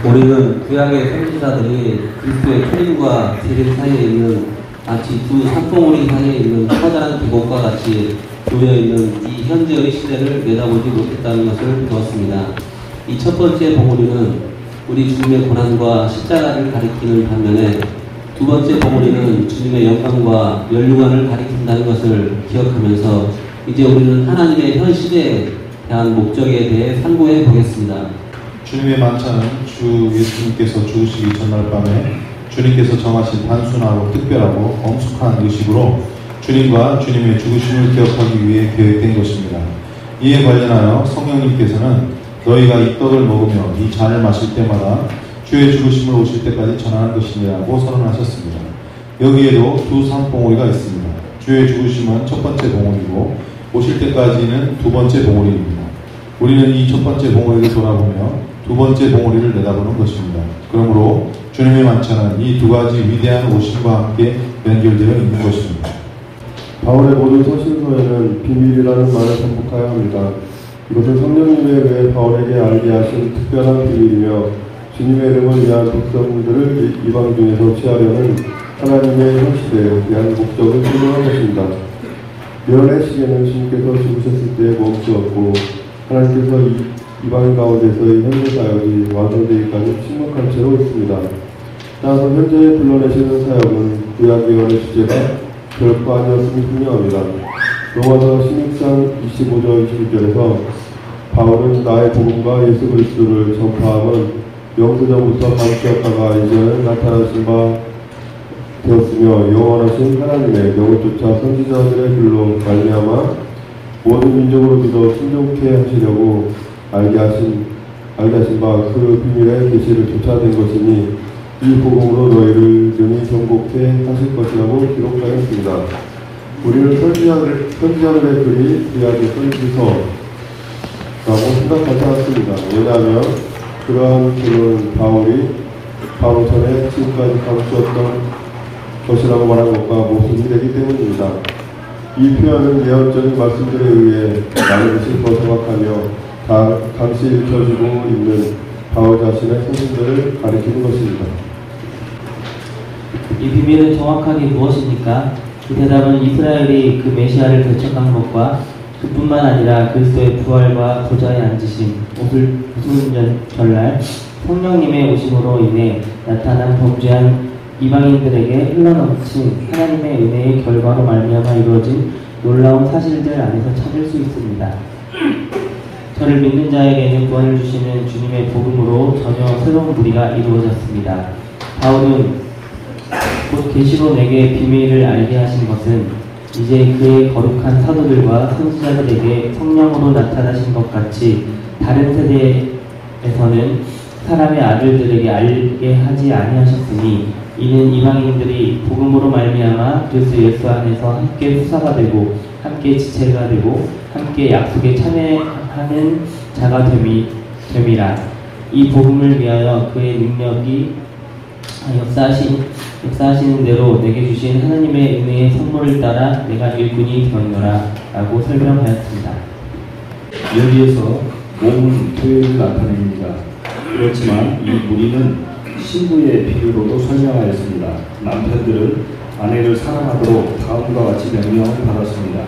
우리는 구약의 선지자들이 그리스도의 초림과 재림 사이에 있는 마치 두 산봉우리 사이에 있는 커다란 계곡과 같이 놓여있는 이 현재의 시대를 내다보지 못했다는 것을 배웠습니다. 이 첫 번째 봉우리는 우리 주님의 고난과 십자가를 가리키는 반면에 두 번째 봉우리는 주님의 영광과 면류관을 가리킨다는 것을 기억하면서 이제 우리는 하나님의 현 시대에 대한 목적에 대해 상고해 보겠습니다. 주님의 만찬은 주 예수님께서 죽으시기 전날 밤에 주님께서 정하신 단순하고 특별하고 엄숙한 의식으로 주님과 주님의 죽으심을 기억하기 위해 계획된 것입니다. 이에 관련하여 성령님께서는 너희가 이 떡을 먹으며 이 잔을 마실 때마다 주의 죽으심을 오실 때까지 전하는 것이니라고 선언하셨습니다. 여기에도 두 산봉우리가 있습니다. 주의 죽으심은 첫 번째 봉우리고 오실 때까지는 두 번째 봉우리입니다. 우리는 이 첫 번째 봉우리를 돌아보며 두 번째 봉우리를 내다보는 것입니다. 그러므로 주님의 만찬은 이 두 가지 위대한 오심과 함께 연결되어 있는 것입니다. 바울의 모든 서신서에는 비밀이라는 말을 반복하여 합니다. 이것은 성령님에 의해 바울에게 알게 하신 특별한 비밀이며 주님의 이름을 위한 백성들을 이방 중에서 취하려는 하나님의 현 시대에 대한 목적을 설명한 것입니다. 예언의 시계는 주님께서 죽으셨을 때 멈추었고 하나님께서 이방 가운데서의 현재 사역이 완성되기까지 침묵한 채로 있습니다. 따라서 현재 불러내시는 사역은 구약 예언의 주제가 결코 아니었음이 분명합니다. 로마서 16장 25절 21절에서 바울은 나의 복음과 예수 그리스도를 전파함은 영세전부터 감추었다가 이제는 나타나신 바 되었으며 영원하신 하나님의 명을 쫓아 선지자들의 글로 말미암아 모든 민족으로 믿어 순종케 하시려고 알게 하신 바 그 비밀의 계시를 쫓아낸 것이니 이 복음으로 너희를 능히 경고케 하실 것이라고 기록하여 있습니다. 우리는 선지자들의 글이 구약의 선지서라고 생각하지 않습니다. 왜냐하면 그러한 글은 바울 전에 지금까지 감추었던 것이라고 말한 것과 모순이 되기 때문입니다. 이 표현은 예언적인 말씀들에 의해 많은 것을 더 정확하며 당시 읽혀지고 있는 바울 자신의 서신들을 가리키는 것입니다. 이 비밀은 정확하게 무엇입니까? 그 대답은 이스라엘이 그 메시아를 개척한 것과 그뿐만 아니라 그리스도의 부활과 보좌에 앉으심, 오순절 전날 성령님의 오심으로 인해 나타난 범죄한 이방인들에게 흘러넘친 하나님의 은혜의 결과로 말미암아 이루어진 놀라운 사실들 안에서 찾을 수 있습니다. 저를 믿는 자에게는 구원을 주시는 주님의 복음으로 전혀 새로운 무리가 이루어졌습니다. 바울은 곧 계시로 내게 비밀을 알게 하신 것은 이제 그의 거룩한 사도들과 선지자들에게 성령으로 나타나신 것 같이 다른 세대에서는 사람의 아들들에게 알게 하지 아니하셨으니 이는 이방인들이 복음으로 말미암아 그리스도 예수 안에서 함께 후사가 되고 함께 지체가 되고 함께 약속에 참여하는 자가 됨이라. 이 복음을 위하여 그의 능력이 역사하시는 대로 내게 주신 하나님의 은혜의 선물을 따라 내가 일꾼이 되었노라 라고 설명하였습니다. 여기에서 몸은 교회를 나타냅니다. 그렇지만 이 무리는 신부의 비유로도 설명하였습니다. 남편들은 아내를 사랑하도록 다음과 같이 명령을 받았습니다.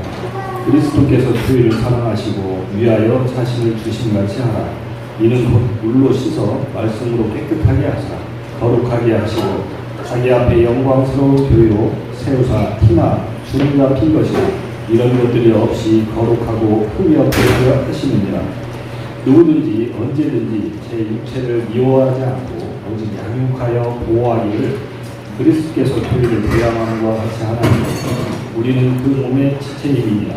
그리스도께서 교회를 사랑하시고 위하여 자신을 주심같이 하라. 이는 곧 물로 씻어 말씀으로 깨끗하게 하사 거룩하게 하시고 자기 앞에 영광스러운 교회로 세우사 티나 주름 잡힌 것이나 이런 것들이 없이 거룩하고 흠이 없게 하시느니라. 누구든지 언제든지 제 육체를 미워하지 않고 오직 양육하여 보호하기를 그리스도께서 교회를 대항하는 것과 같이 하나니 우리는 그 몸의 지체임이니라.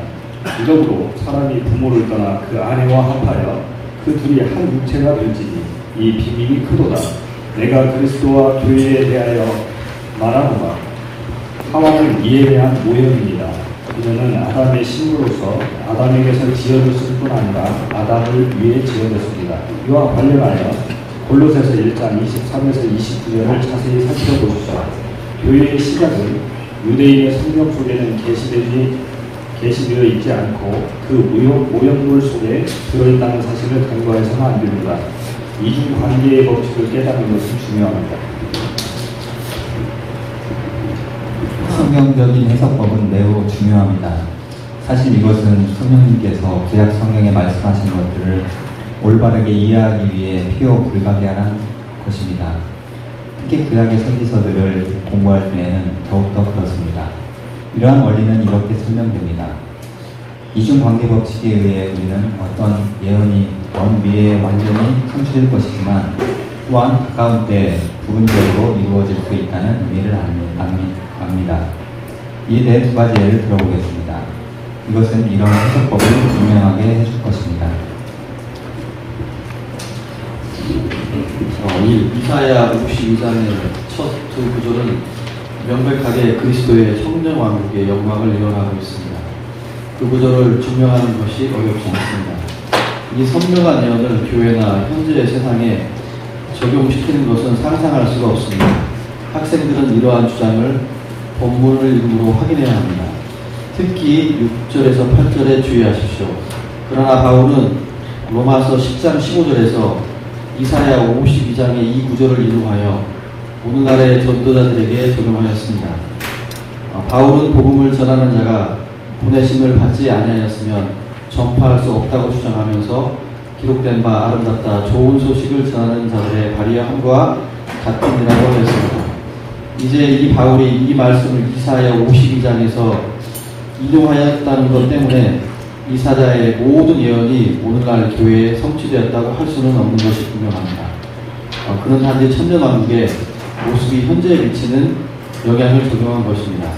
이러므로 사람이 부모를 떠나 그 아내와 합하여 그 둘이 한 육체가 될지니 이 비밀이 크도다. 내가 그리스도와 교회에 대하여 말하노라. 하와는 이에 대한 모형입니다. 그녀는 아담의 신부로서 아담에게서 지어졌을 뿐 아니라 아담을 위해 지어졌습니다. 이와 관련하여 골로새서 1장 23에서 29절을 자세히 살펴보십시오. 교회의 시작은 유대인의 성경 속에는 계시되어 있지 않고 그 모형물 속에 들어있다는 사실을 간과해서는 안 됩니다. 이중 관계의 법칙을 깨닫는 것은 중요합니다. 성경적인 해석법은 매우 중요합니다. 사실 이것은 성령님께서 구약 성경에 말씀하신 것들을 올바르게 이해하기 위해 필요 불가피한 것입니다. 특히 구약의 선지서들을 공부할 때에는 더욱더 그렇습니다. 이러한 원리는 이렇게 설명됩니다. 이중관계 법칙에 의해 우리는 어떤 예언이 먼 미래에 완전히 성취될 것이지만 또한 가까운 때 부분적으로 이루어질 수 있다는 의미를 압니다. 이에 대해 두 가지 예를 들어보겠습니다. 이것은 이런 해석법을 분명하게 해줄 것입니다. 이사야 52장의 첫 두 구절은 명백하게 그리스도의 성령왕국의 영광을 예언하고 있습니다. 그 구절을 증명하는 것이 어렵지 않습니다. 이 선명한 예언을 교회나 현재의 세상에 적용시키는 것은 상상할 수가 없습니다. 학생들은 이러한 주장을 본문을 읽음으로 확인해야 합니다. 특히 6절에서 8절에 주의하십시오. 그러나 바울은 로마서 10장 15절에서 이사야 52장의 이 구절을 인용하여 오늘날의 전도자들에게 적용하였습니다. 바울은 복음을 전하는 자가 보내심을 받지 아니하였으면 전파할 수 없다고 주장하면서 기록된 바 아름답다 좋은 소식을 전하는 자들의 발의함과 같은 이라고 했습니다. 이제 이 바울이 이 말씀을 이사야 52장에서 인용하였다는 것 때문에 이사야의 모든 예언이 오늘날 교회에 성취되었다고 할 수는 없는 것이 분명합니다. 그는 단지 천년왕국의 모습이 현재에 미치는 영향을 적용한 것입니다.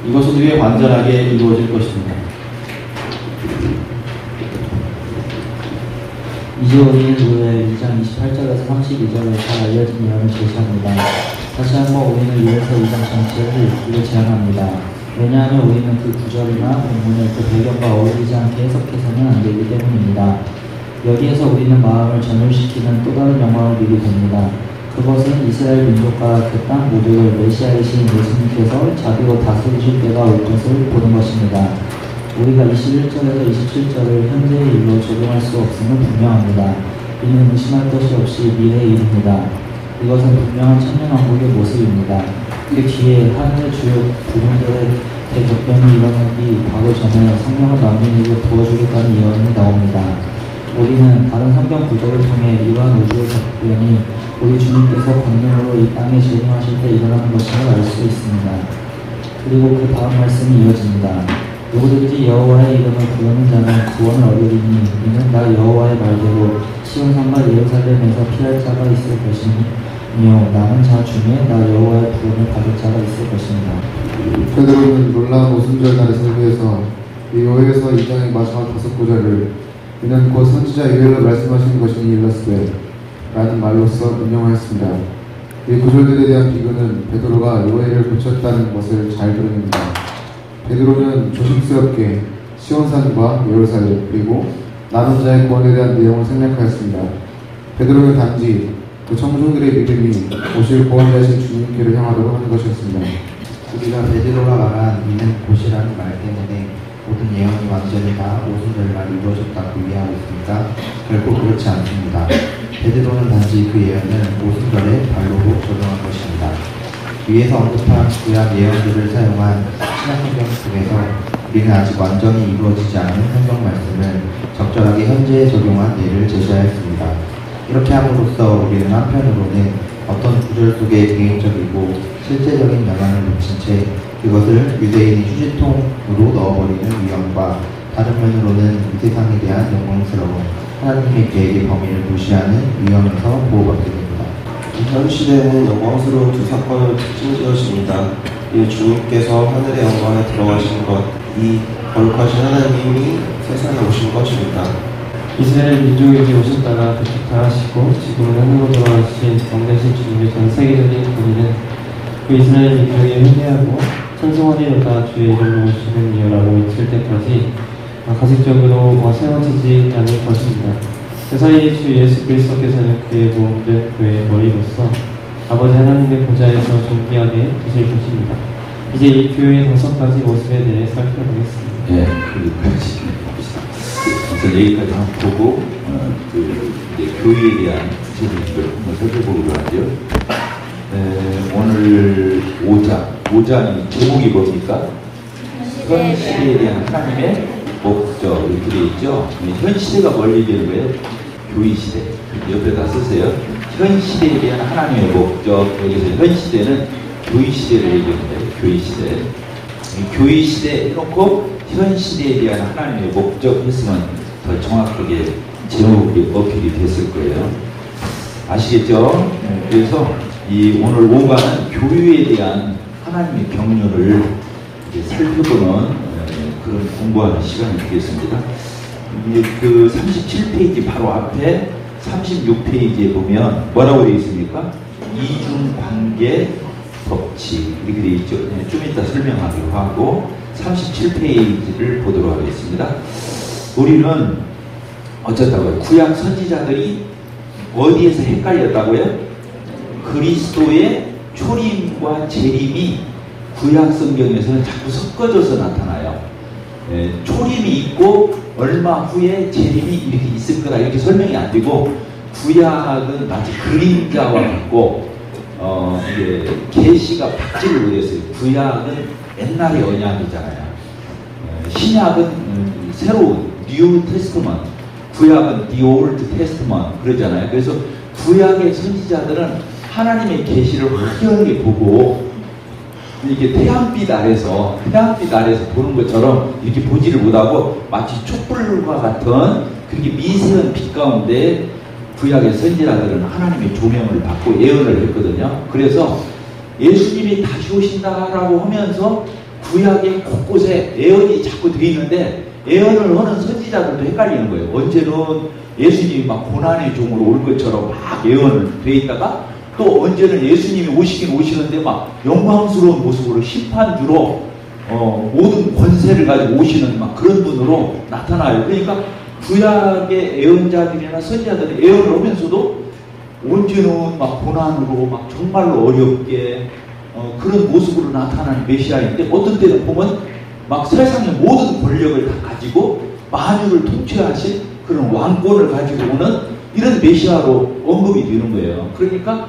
이것은 후에 완전하게 이루어질 것입니다. 이제 우리는 로엘 2장 28절에서 32절에 잘 알려진 예언을 제시합니다. 다시 한번 우리는 1에서 2장 전체를 읽기를 제안합니다. 왜냐하면 우리는 그 구절이나 본문을 그 배경과 어울리지 않게 해석해서는 안 되기 때문입니다. 여기에서 우리는 마음을 전율시키는 또 다른 영광을 누리게 됩니다. 그것은 이스라엘 민족과 그 땅 모두를 메시아이신 예수님께서 자비로 다스리실 때가 올 것을 보는 것입니다. 우리가 21절에서 27절을 현재의 일로 적용할 수 없음은 분명합니다. 이는 의심할 것이 없이 미래의 일입니다. 이것은 분명한 천년왕국의 모습입니다. 그 뒤에 하늘의 주요 부분들의 대격변이 일어나기 바로 전에 성령을 남기고 부어주겠다는 예언이 나옵니다. 우리는 다른 성경 구절을 통해 이러한 우주의 작변이 우리 주님께서 권능으로 이 땅에 재림하실 때 일어나는 것임을 알 수 있습니다. 그리고 그 다음 말씀이 이어집니다. 누구든지 여호와의 이름을 부르는 자는 구원을 얻으리니 이는 나 여호와의 말대로 시온산과 예루살렘에서 피할 자가 있을 것이며 남은 자 중에 나 여호와의 부름을 받을 자가 있을 것입니다. 베드로는 놀라운 오순절날의 설교에서 이 요에서 2장의 마지막 5구절을 이는 곧 선지자 요엘로 말씀하신 것이니 일렀으되 라는 말로써 인용하였습니다. 이 구절들에 대한 비교는 베드로가 요엘을 고쳤다는 것을 잘 드러냅니다. 베드로는 조심스럽게 시온산과 예루살렘 그리고 남은 자의 구원에 대한 내용을 생략하였습니다. 베드로는 단지 그 청중들의 믿음이 오실 구원자이신 주님께를 향하도록 하는 것이었습니다. 우리가 베드로가 말한 이는 곧이라는 말 때문에 모든 예언이 완전히 다 오순절날 이루어졌다고 이해하고 있습니까? 결코 그렇지 않습니다. 베드로는 단지 그 예언을 오순절에 발로로 적용한 것입니다. 위에서 언급한 구약 예언들을 사용한 신약성경 속에서 우리는 아직 완전히 이루어지지 않은 성경 말씀을 적절하게 현재에 적용한 예를 제시하였습니다. 이렇게 함으로써 우리는 한편으로는 어떤 구절 속에 개인적이고 실제적인 영향을 미친 채 그것을 유대인이 휴지통으로 넣어버리는 위험과 다른 면으로는 이 세상에 대한 영광스러운 하나님의 계획의 범위를 무시하는 위험에서 보호받게 됩니다. 현 시대에는 영광스러운 두 사건을 특징지었습니다. 이 주님께서 하늘의 영광에 들어가신 것, 이 거룩하신 하나님이 세상에 오신 것입니다. 이스라엘 민족에게 오셨다가 부탁하시고 지금은 하늘로 돌아가신 왕되신 주님의 전 세계적인 권위는 그 이스라엘 민족이 회개하고 찬송하리로다 주의 이름으로 오시는 이유라고 외칠 때까지 가식적으로 세워지지 않을 것입니다. 그 사이 주 예수 그리스도께서는 그의 모험된 교회의 머리로서 아버지 하나님의 보좌에서 존귀하게 되실 것입니다. 이제 이 교회의 5가지 모습에 대해 살펴보겠습니다. 네, 같이 봅시다. 그래서 여기까지 한번 보고 이제 교회에 대한 주체를 한번 살펴보기로 하죠. 오늘 5장이 제목이 뭡니까? 현 시대에 대한 하나님의 목적 이렇게 되어 있죠. 현 시대가 뭘 얘기하는 거예요? 교회 시대. 옆에다 쓰세요. 현 시대에 대한 하나님의 목적. 여기서 현 시대는 교회 시대를 얘기하는 거예요. 교회 시대. 교회 시대 해놓고 현 시대에 대한 하나님의 목적 했으면 더 정확하게 제목이 어필이 됐을 거예요. 아시겠죠? 그래서 이 오늘 5강은 교회에 대한 하나님의 경륜을 이제 살펴보는 그런 공부하는 시간이 되겠습니다. 그 37페이지 바로 앞에 36페이지에 보면 뭐라고 되어 있습니까? 이중관계 법칙 이렇게 되어 있죠. 좀 이따 설명하기로 하고 37페이지를 보도록 하겠습니다. 우리는 어쩌다고요? 구약 선지자들이 어디에서 헷갈렸다고요? 그리스도의 초림과 재림이 구약 성경에서는 자꾸 섞어져서 나타나요. 초림이 있고 얼마 후에 재림이 이렇게 있을 거다 이렇게 설명이 안 되고, 구약은 마치 그림자와 같고 이게 계시가 박지를 못했어요. 구약은 옛날의 언약이잖아요. 신약은 새로운 뉴 테스트먼트, 구약은 The Old Testament 그러잖아요. 그래서 구약의 선지자들은 하나님의 계시를 확연하게 보고 이게 태양빛 아래서 보는 것처럼 이렇게 보지를 못하고 마치 촛불과 같은 그렇게 미세한 빛 가운데 구약의 선지자들은 하나님의 조명을 받고 예언을 했거든요. 그래서 예수님이 다시 오신다라고 하면서 구약의 곳곳에 예언이 자꾸 되어 있는데 예언을 하는 선지자들도 헷갈리는 거예요. 언제는 예수님이 막 고난의 종으로 올 것처럼 막 예언을 되어 있다가 또 언제는 예수님이 오시는데 막 영광스러운 모습으로 심판주로 모든 권세를 가지고 오시는 막 그런 분으로 나타나요. 그러니까 구약의 예언자들이나 선지자들은 예언을 하면서도 언제는 막 고난으로 막 정말로 어렵게 그런 모습으로 나타나는 메시아인데, 어떤 때는 보면 막 세상의 모든 권력을 다 가지고 만유를 통치하신 그런 왕권을 가지고 오는 이런 메시아로 언급이 되는 거예요. 그러니까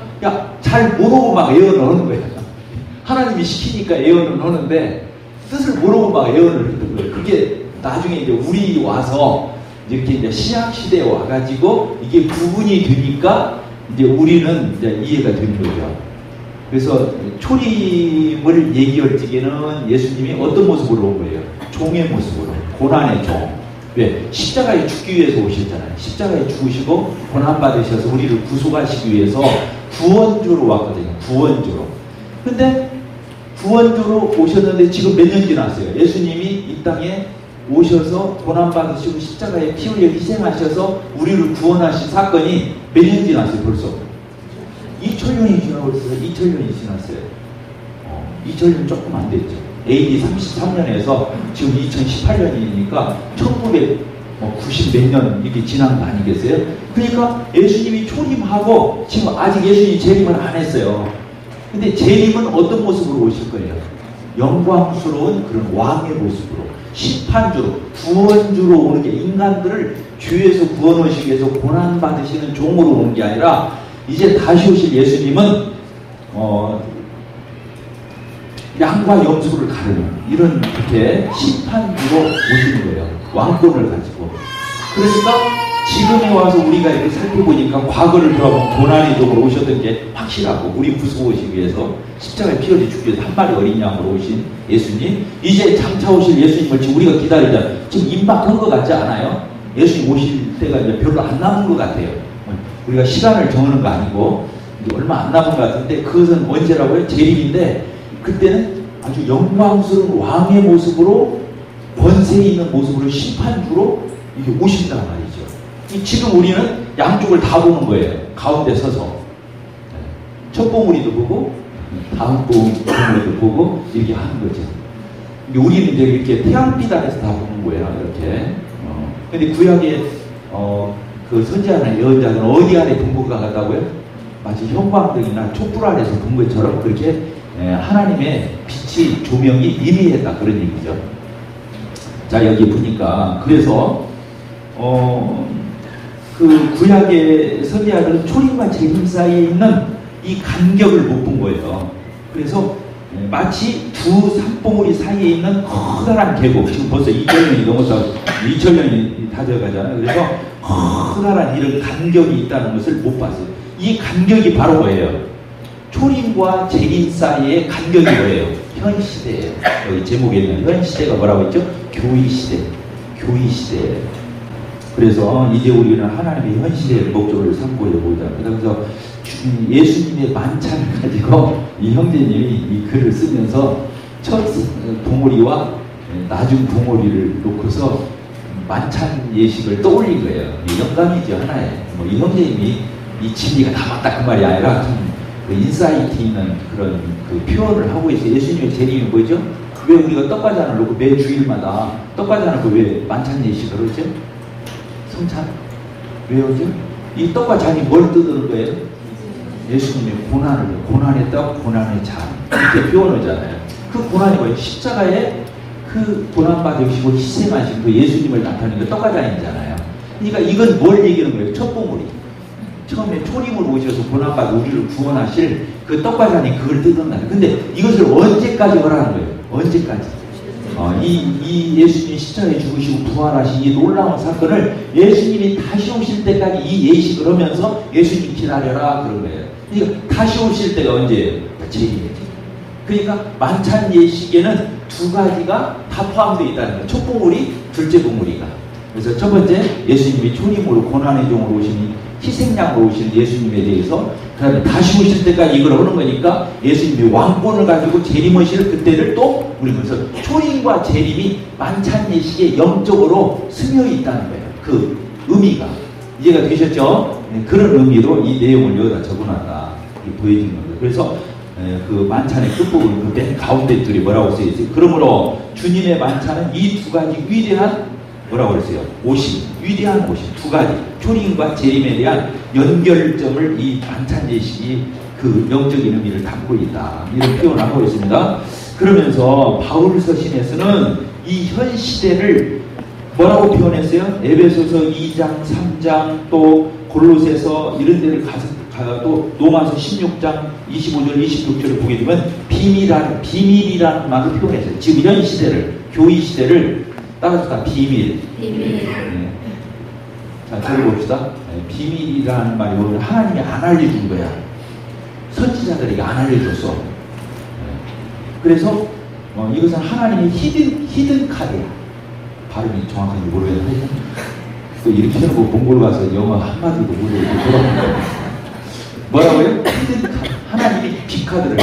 잘 모르고 막 예언을 하는 거예요. 하나님이 시키니까 예언을 하는데 뜻을 모르고 막 예언을 했던 거예요. 그게 나중에 이제 우리 와서 이렇게 이제 신약 시대에 와가지고 이게 구분이 되니까 이제 우리는 이제 이해가 되는 거죠. 그래서 초림을 얘기할 적에는 예수님이 어떤 모습으로 온 거예요? 종의 모습으로, 고난의 종. 왜? 십자가에 죽기 위해서 오셨잖아요. 십자가에 죽으시고 고난받으셔서 우리를 구속하시기 위해서 구원주로 왔거든요. 구원주로. 근데 구원주로 오셨는데 지금 몇 년 지났어요? 예수님이 이 땅에 오셔서 고난받으시고 십자가에 피 흘려 희생하셔서 우리를 구원하신 사건이 몇 년 지났어요? 벌써 2000년이 지나고 있어요. 2000년이 지났어요. 2000년 조금 안 됐죠. AD 33년에서 지금 2018년이니까 1990 몇 년 이렇게 지난 거 아니겠어요? 그러니까 예수님이 초림하고 지금 아직 예수님이 재림을 안 했어요. 근데 재림은 어떤 모습으로 오실 거예요? 영광스러운 그런 왕의 모습으로, 심판주로, 구원주로 오는 게, 인간들을 죄에서 구원하시기 위해서 고난받으시는 종으로 오는 게 아니라 이제 다시 오실 예수님은 양과 염소를 가르는 이런 그렇게 심판주로 오시는 거예요. 왕권을 가지고. 그러니까 지금에 와서 우리가 이렇게 살펴보니까 과거를 돌아보면 고난의 종으로 오셨던 게 확실하고, 우리 구속하시기 위해서 십자가에 피 흘려 죽기 위해서 한 마리 어린 양으로 오신 예수님, 이제 장차 오실 예수님을 지금 우리가 기다리자. 지금 임박한 것 같지 않아요? 예수님 오실 때가 이제 별로 안 남은 것 같아요. 우리가 시간을 정하는 거 아니고 이제 얼마 안 남은 것 같은데, 그것은 언제라고요? 재림인데 그때는 아주 영광스러운 왕의 모습으로, 권세 있는 모습으로, 심판주로 이게 오신단 말이죠. 지금 우리는 양쪽을 다 보는 거예요. 가운데 서서 첫 봉우리도 보고 다음 봉우리도 보고 이렇게 하는 거죠. 우리는 이제 이렇게 태양빛 아래서 다 보는 거예요. 이렇게. 근데 구약의 그 선지자나 예언자는 어디 아래 본 것 같다고요? 마치 형광등이나 촛불 아래서 본 것처럼 그렇게 하나님의 빛이, 조명이 임의했다, 그런 얘기죠. 자, 여기 보니까 그래서 그 구약의 선지자들은 초림과 재림 사이에 있는 이 간격을 못 본 거예요. 그래서 마치 두 산봉우리 사이에 있는 커다란 계곡, 지금 벌써 2000년이 넘어서 2000년이 다 되어가잖아요. 그래서 커다란 이런 간격이 있다는 것을 못 봤어요. 이 간격이 바로 뭐예요? 초림과 재림 사이의 간격이 뭐예요? 현 시대예요. 여기 제목에 있는 현 시대가 뭐라고 했죠? 교의 시대. 교의 시대예요. 그래서 이제 우리는 하나님의 현 시대의 목적을 삼고려고 합니다. 그래서 예수님의 만찬을 가지고 이 형제님이 이 글을 쓰면서 첫 봉오리와 나중 봉오리를 놓고서 만찬 예식을 떠올린 거예요. 영감이죠, 하나에. 이 형제님이 이 진리가 다 맞다 그 말이 아니라 그 인사이트 있는 그런 그 표현을 하고 있어요. 예수님의 재림이 뭐죠? 왜 우리가 떡과잔을 놓고 매 주일마다 떡과잔을 놓고 왜 만찬 예식을 하죠? 성찬? 왜 하죠? 이 떡과 잔이 뭘 뜻하는 거예요? 예수님의 고난의 떡, 고난의 잔 이렇게 표현하잖아요. 그 고난이 뭐예요? 십자가에 그 고난받으시고 희생하신 그 예수님을 나타내는 그 떡과 잔이잖아요. 그러니까 이건 뭘 얘기하는 거예요? 첫 봉우리. 처음에 초림으로 오셔서 고난받아 우리를 구원하실 그 떡과 잔이 그걸 뜻한다. 근데 이것을 언제까지 하라는 거예요? 언제까지? 이 예수님이 십자가에 죽으시고 부활하신 이 놀라운 사건을 예수님이 다시 오실 때까지 이 예식을 하면서 예수님 기다려라 그런 거예요. 그러니까 다시 오실 때가 언제예요? 재림이에요. 그러니까 만찬 예식에는 두 가지가 다 포함되어 있다는 거예요. 첫 봉우리, 둘째 봉우리가. 그래서 첫 번째 예수님이 초림으로 고난의 종으로 오시니 희생양으로 오신 예수님에 대해서 그 다음에 다시 오실 때까지 이걸 하는 거니까 예수님이 왕권을 가지고 재림하실 그때를 또 우리 그래서 초림과 재림이 만찬 예식에 영적으로 스며 있다는 거예요. 그 의미가 이해가 되셨죠? 네, 그런 의미로 이 내용을 여기다 적어놨다 보여진 겁니다. 그래서 그 만찬의 끝부분 그 맨 가운데 줄이 뭐라고 써있어요? 그러므로 주님의 만찬은 이 두 가지 위대한 뭐라고 그랬어요? 오심, 위대한 오심 두 가지 초림과 재림에 대한 연결점을 이 만찬 예식이 그 영적인 의미를 담고 있다 이런 표현을 하고 있습니다. 그러면서 바울 서신에서는 이 현 시대를 뭐라고 표현했어요? 에베소서 2장, 3장 또 골로새서 이런 데를 가도 로마서 16장 25절, 26절을 보게 되면 비밀이라는 말을 표현했어요. 지금 현 시대를 교의 시대를 따라서 다 비밀. 네. 자, 들어봅시다. 네, 비밀이라는 말이 오늘 하나님이 안 알려준 거야. 선지자들에게 안 알려줬어. 네. 그래서 이것은 하나님의 히든 카드야. 발음이 정확한지 모르겠는데 또 이렇게 해놓고 몽골 가서 영어 한마디도 모르고 돌아온다. 뭐라고요? 히든 카드. 하나님이 빅카드를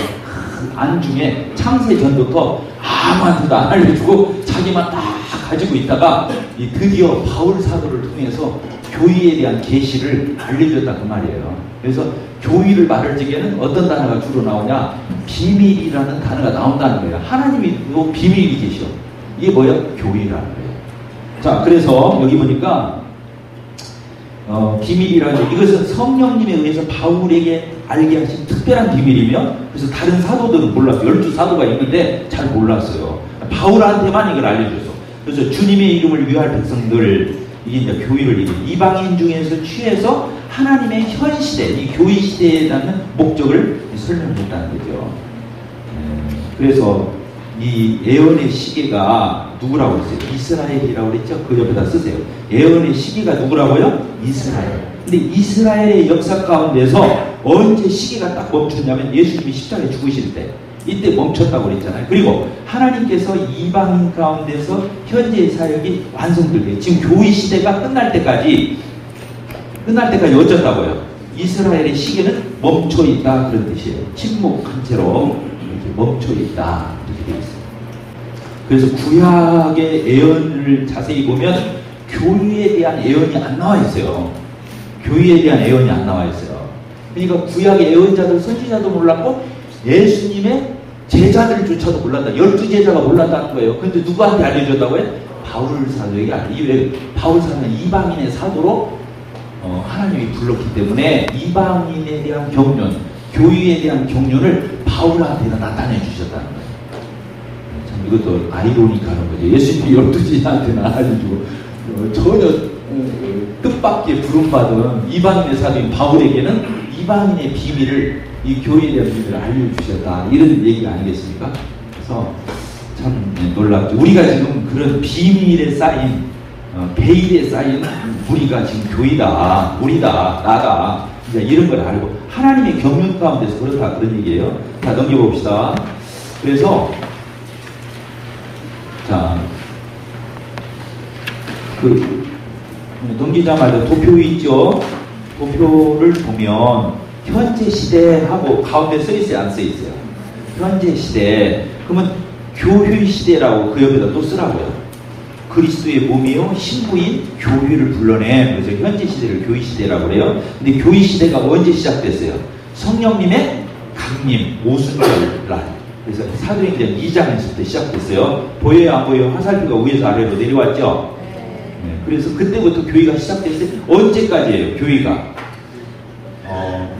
안중에 창세 전부터 아무한테도 안 알려주고 자기만 딱 가지고 있다가 드디어 바울 사도를 통해서 교의에 대한 계시를 알려줬다 그 말이에요. 그래서 교의를 말할 적에는 어떤 단어가 주로 나오냐? 비밀이라는 단어가 나온다는 거예요. 하나님이 요 비밀이 계셔. 이게 뭐예요? 교의라는 거예요. 자, 그래서 여기 보니까 비밀이라는 이것은 성령님에 의해서 바울에게 알게 하신 특별한 비밀이며 그래서 다른 사도들은 몰랐어요. 12사도가 있는데 잘 몰랐어요. 바울한테만 이걸 알려줬어. 그래서 주님의 이름을 위할 백성들 이게 이제 교의를 이룬 이방인 중에서 취해서 하나님의 현 시대, 이 교의 시대에 대한 목적을 설명했다는 거죠. 그래서 이 예언의 시기가 누구라고 했어요? 이스라엘이라고 그랬죠? 그 옆에다 쓰세요. 예언의 시기가 누구라고요? 이스라엘. 근데 이스라엘의 역사 가운데서 언제 시기가 딱 멈췄냐면 예수님이 십자가에 죽으실 때 이때 멈췄다고 그랬잖아요. 그리고 하나님께서 이방인 가운데서 현재의 사역이 완성되게 지금 교의 시대가 끝날 때까지 어쩌다고요? 이스라엘의 시계는 멈춰 있다 그런 뜻이에요. 침묵한 채로 이렇게 멈춰 있다 이렇게 되어 있어요. 그래서 구약의 예언을 자세히 보면 교회에 대한 예언이 안 나와 있어요. 교회에 대한 예언이 안 나와 있어요. 그러니까 구약의 예언자들, 선지자도 몰랐고 예수님의 제자들조차도 몰랐다. 12제자가 몰랐다는 거예요. 근데 누구한테 알려줬다고요? 바울 사도에게 왜 바울 사도는 이방인의 사도로 하나님이 불렀기 때문에 이방인에 대한 경륜, 교회에 대한 경륜을 바울한테는 나타내 주셨다는 거예요. 참 이것도 아이러니컬한 거죠. 예수님이 12제자한테는 안 알려주고 전혀 뜻밖의 뜻밖의 부름받은 이방인의 사도인 바울에게는 이방인의 비밀을, 이 교회에 대한 비밀을 알려주셨다, 이런 얘기가 아니겠습니까? 그래서 참 놀랍죠. 우리가 지금 그런 비밀에 쌓인 베일에 쌓인 우리가 지금 교회다, 우리다, 나다, 이제 이런 걸 알고 하나님의 경륜 가운데서 그렇다, 그런 얘기예요. 자, 넘겨봅시다. 그래서 자, 넘기자마자 도표 있죠. 도표를 보면 현재 시대하고 가운데 써 있어요, 안 써 있어요? 현재 시대. 그러면 교회 시대라고 그 옆에다 또 쓰라고요. 그리스도의 몸이요 신부인 교회를 불러내. 그래서 현재 시대를 교회 시대라고 그래요. 근데 교회 시대가 언제 시작됐어요? 성령님의 강림, 오순절날. 그래서 사도행전 2장에서부터 시작됐어요. 보여요, 안 보여요? 화살표가 위에서 아래로 내려왔죠? 네, 그래서 그때부터 교회가 시작됐어요. 언제까지예요, 교회가?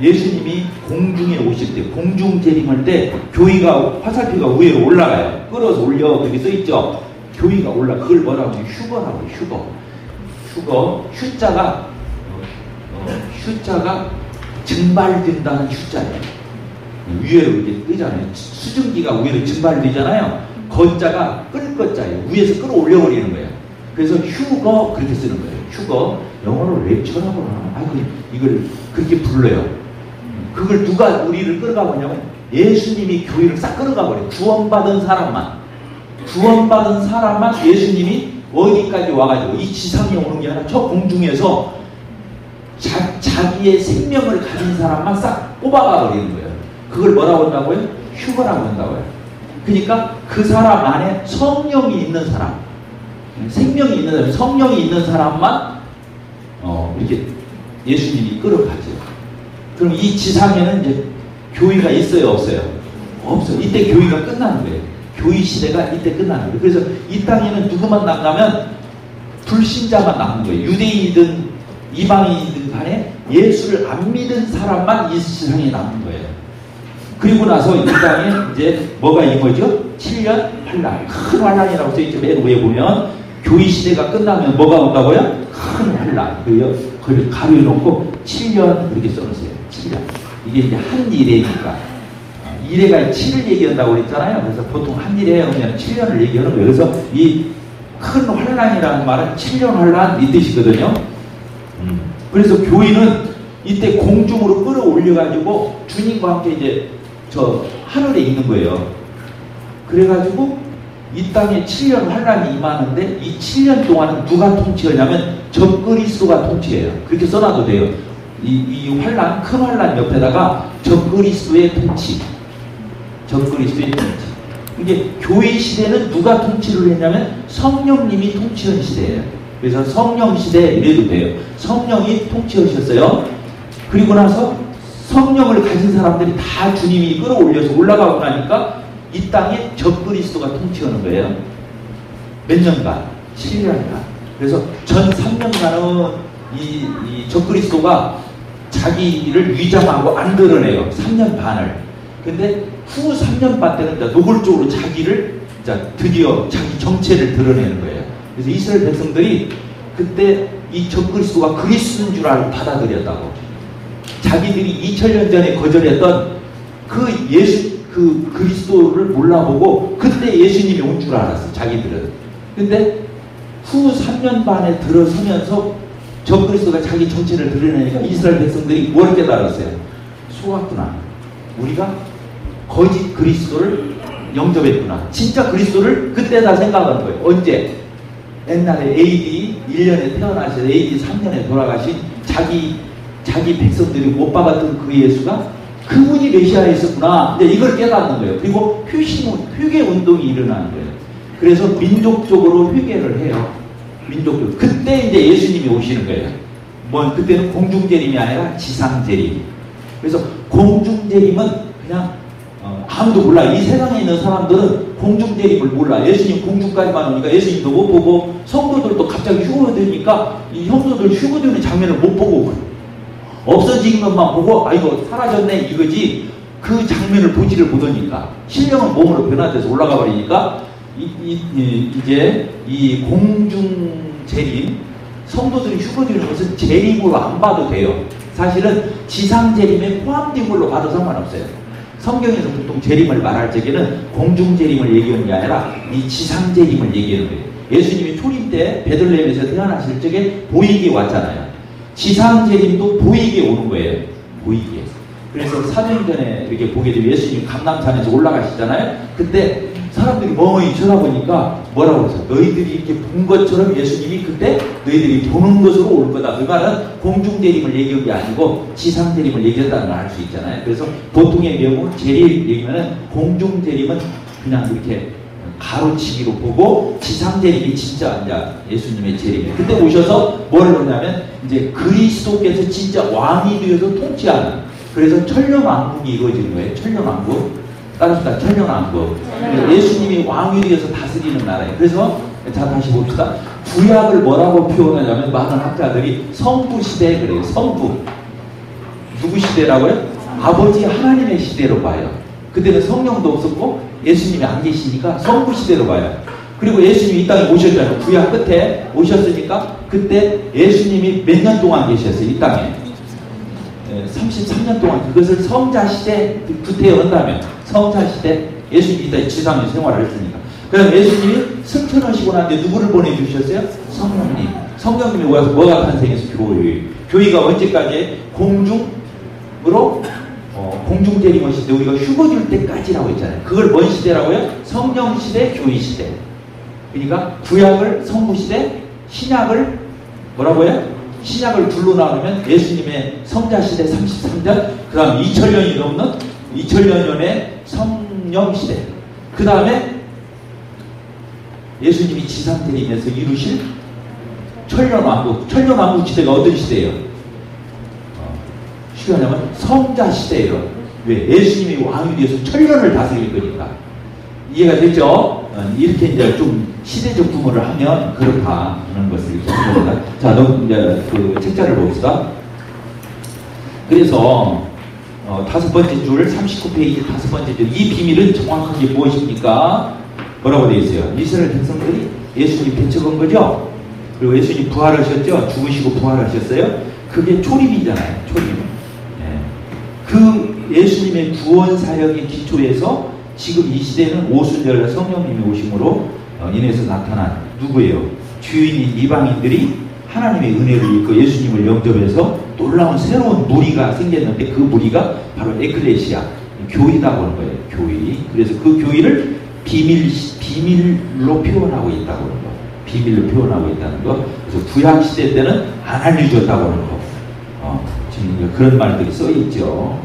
예수님이 공중에 오실 때, 공중 재림할 때 교회가 화살표가 위로 올라가요. 끌어서 올려, 그렇게 써있죠? 교회가 올라. 그걸 뭐라고 해요? 휴거라고 해요. 휴거. 휴자가 증발된다는 휴자예요. 위에로 이렇게 뜨잖아요. 수증기가 위로 증발되잖아요. 거자가 끌 거자예요. 위에서 끌어올려버리는 거예요. 그래서 휴거, 그렇게 쓰는 거예요. 휴거. 영어로 랩처라고 하나? 이걸 그렇게 불러요. 그걸 누가 우리를 끌어가 보냐면 예수님이 교회를 싹 끌어가 버려요. 구원받은 사람만 예수님이 어디까지 와가지고, 이 지상에 오는 게 아니라 저 공중에서 자기의 생명을 가진 사람만 싹 뽑아가 버리는 거예요. 그걸 뭐라고 한다고요? 휴거라고 한다고요. 그러니까 그 사람 안에 성령이 있는 사람, 생명이 있는 사람, 성령이 있는 사람만 이렇게 예수님이 끌어가죠. 그럼 이 지상에는 이제 교회가 있어요, 없어요? 없어요. 이때 교회가 끝나는 거예요. 교회 시대가 이때 끝나는 거예요. 그래서 이 땅에는 누구만 남냐면 불신자만 남는 거예요. 유대인이든 이방인이든 간에 예수를 안 믿은 사람만 이 세상에 남는 거예요. 그리고 나서 이 땅에 이제 뭐가 임하죠? 7년 환란. 큰 환란이라고 써있죠. 맨 위에 보면 교회 시대가 끝나면 뭐가 온다고요? 큰 환란. 그걸 가려놓고 7년 그렇게 써놓으세요. 7년. 이게 이제 한 일회니까. 일회가 7을 얘기한다고 그랬잖아요. 그래서 보통 한 일회 하면 7년을 얘기하는 거예요. 그래서 이 큰 환란이라는 말은 7년 환란 이 뜻이거든요. 그래서 교회는 이때 공중으로 끌어올려가지고 주님과 함께 이제 저 하늘에 있는 거예요. 그래가지고 이 땅에 7년 환란이 임하는데 이 7년 동안은 누가 통치하냐면 적그리스도가 통치해요. 그렇게 써놔도 돼요. 이 환란, 큰 환란 옆에다가 적그리스도의 통치. 적그리스도의 통치. 이게 교회 시대는 누가 통치를 했냐면 성령님이 통치한 시대예요. 그래서 성령 시대 이래도 돼요. 성령이 통치하셨어요. 그리고 나서 성령을 가진 사람들이 다 주님이 끌어올려서 올라가고 나니까 이 땅에 적그리스도가 통치하는 거예요. 몇 년간? 7년간. 그래서 전 3년간은 이 적그리스도가 자기를 위장하고 안 드러내요. 3년 반을. 근데 후 3년 반 때는 노골적으로 자기를 드디어 자기 정체를 드러내는 거예요. 그래서 이스라엘 백성들이 그때 이 적그리스도가 그리스도인 줄 알고 받아들였다고. 자기들이 2000년 전에 거절했던 그 그리스도를 몰라보고 그때 예수님이 온 줄 알았어, 자기들은. 근데 후 3년 반에 들어서면서 적그리스도가 자기 정체를 드러내니까 이스라엘 백성들이 뭘 깨달았어요? 속았구나. 우리가 거짓 그리스도를 영접했구나. 진짜 그리스도를 그때 다 생각한 거예요. 언제? 옛날에 AD 1년에 태어나셔서 AD 3년에 돌아가신 자기 백성들이 못 박았던 그 예수가 그분이 메시아에 있었구나. 근데 이걸 깨닫는 거예요. 그리고 회개 운동이 일어나는 거예요. 그래서 민족적으로 회개를 해요. 민족적으로. 그때 이제 예수님이 오시는 거예요. 그때는 공중재림이 아니라 지상재림. 그래서 공중재림은 그냥 아무도 몰라. 이 세상에 있는 사람들은 공중재림을 몰라. 예수님 공중까지만 오니까 예수님도 못 보고 성도들도 갑자기 휴거되니까 이 성도들 휴거되는 장면을 못 보고 없어진 것만 보고 이거 사라졌네 이거지 그 장면을 보지를 못하니까 신령은 몸으로 변화돼서 올라가 버리니까 이제 이 공중재림 성도들이 휴거주는 것은 재림으로 안 봐도 돼요. 사실은 지상재림에 포함된 걸로 봐도 상관없어요. 성경에서 보통 재림을 말할 적에는 공중재림을 얘기하는 게 아니라 이 지상재림을 얘기하는 거예요. 예수님이 초림 때 베들레헴에서 태어나실 적에 보이게 왔잖아요. 지상재림도 보이게 오는 거예요. 보이게. 그래서 사도행전에 이렇게 보게 되면 예수님이 감람산에서 올라가시잖아요. 그때 사람들이 멍하니 쳐다보니까 뭐라고 그랬어요? 너희들이 이렇게 본 것처럼 예수님이 그때 너희들이 보는 것으로 올 거다. 그 말은 공중재림을 얘기한 게 아니고 지상재림을 얘기한다는 걸 알 수 있잖아요. 그래서 보통의 경우 재림 얘기하면 공중재림은 그냥 이렇게 가로치기로 보고 지상재림이 진짜 이제 예수님의 재림이에요. 그때 오셔서 뭘 하냐면 이제 그리스도께서 진짜 왕이 되어서 통치하는, 그래서 천년왕국이 이루어지는 거예요. 천년왕국. 따라서 천년왕국. 예수님이 왕이 되어서 다스리는 나라예요. 그래서 자 다시 봅시다. 구약을 뭐라고 표현하냐면 많은 학자들이 성부 시대 그래요. 성부. 누구 시대라고요? 아버지 하나님의 시대로 봐요. 그때는 성령도 없었고 예수님이 안 계시니까 성부 시대로 봐요. 그리고 예수님이 이 땅에 오셨잖아요. 구약 끝에 오셨으니까 그때 예수님이 몇 년 동안 계셨어요. 이 땅에. 33년 동안. 그것을 성자시대 구태여한다면 성자시대 예수님이 이 땅에 지상에 생활을 했으니까. 그럼 예수님이 승천하시고 난데 누구를 보내주셨어요? 성령님. 성령님이 와서 뭐가 탄생해서 교회가 언제까지 공중으로 공중재림의 시대, 우리가 휴거 줄 때까지라고 했잖아요. 그걸 뭔 시대라고요? 성령 시대, 교회 시대. 그러니까 구약을 성부 시대, 신약을 뭐라고요? 신약을 둘로 나누면 예수님의 성자 시대 33년, 그 다음 2000년이 넘는 2000년의 성령 시대, 그 다음에 예수님이 지상재림에서 이루실 천년왕국. 천년왕국 시대가 어떤 시대예요? 쉽게 하냐면 성자 시대예요. 왜? 예수님이 왕이 되어서 천년을 다스릴 거니까. 이해가 됐죠? 이렇게 이제 좀 시대적 구분을 하면 그렇다 하는 것을 이렇게 합니다. 자, 이제 그 책자를 봅시다. 그래서 다섯 번째 줄 39페이지 다섯 번째 줄, 이 비밀은 정확하게 무엇입니까? 뭐라고 되어 있어요? 이스라엘 백성들이 예수님 배척한 거죠? 그리고 예수님 부활하셨죠? 죽으시고 부활하셨어요? 그게 초림이잖아요. 초림. 네. 그 예수님의 구원 사역의 기초에서 지금 이 시대는 오순절날 성령님이 오심으로 인해서 나타난 누구예요? 주인인 이방인들이 하나님의 은혜를 입고 예수님을 영접해서 놀라운 새로운 무리가 생겼는데 그 무리가 바로 에클레시아, 교회다 보는 거예요. 교회. 그래서 그 교회를 비밀로 표현하고 있다고 하는 거. 비밀로 표현하고 있다는 거. 그래서 구약 시대 때는 안 알려줬다고 하는 거. 지금 그런 말들이 써 있죠.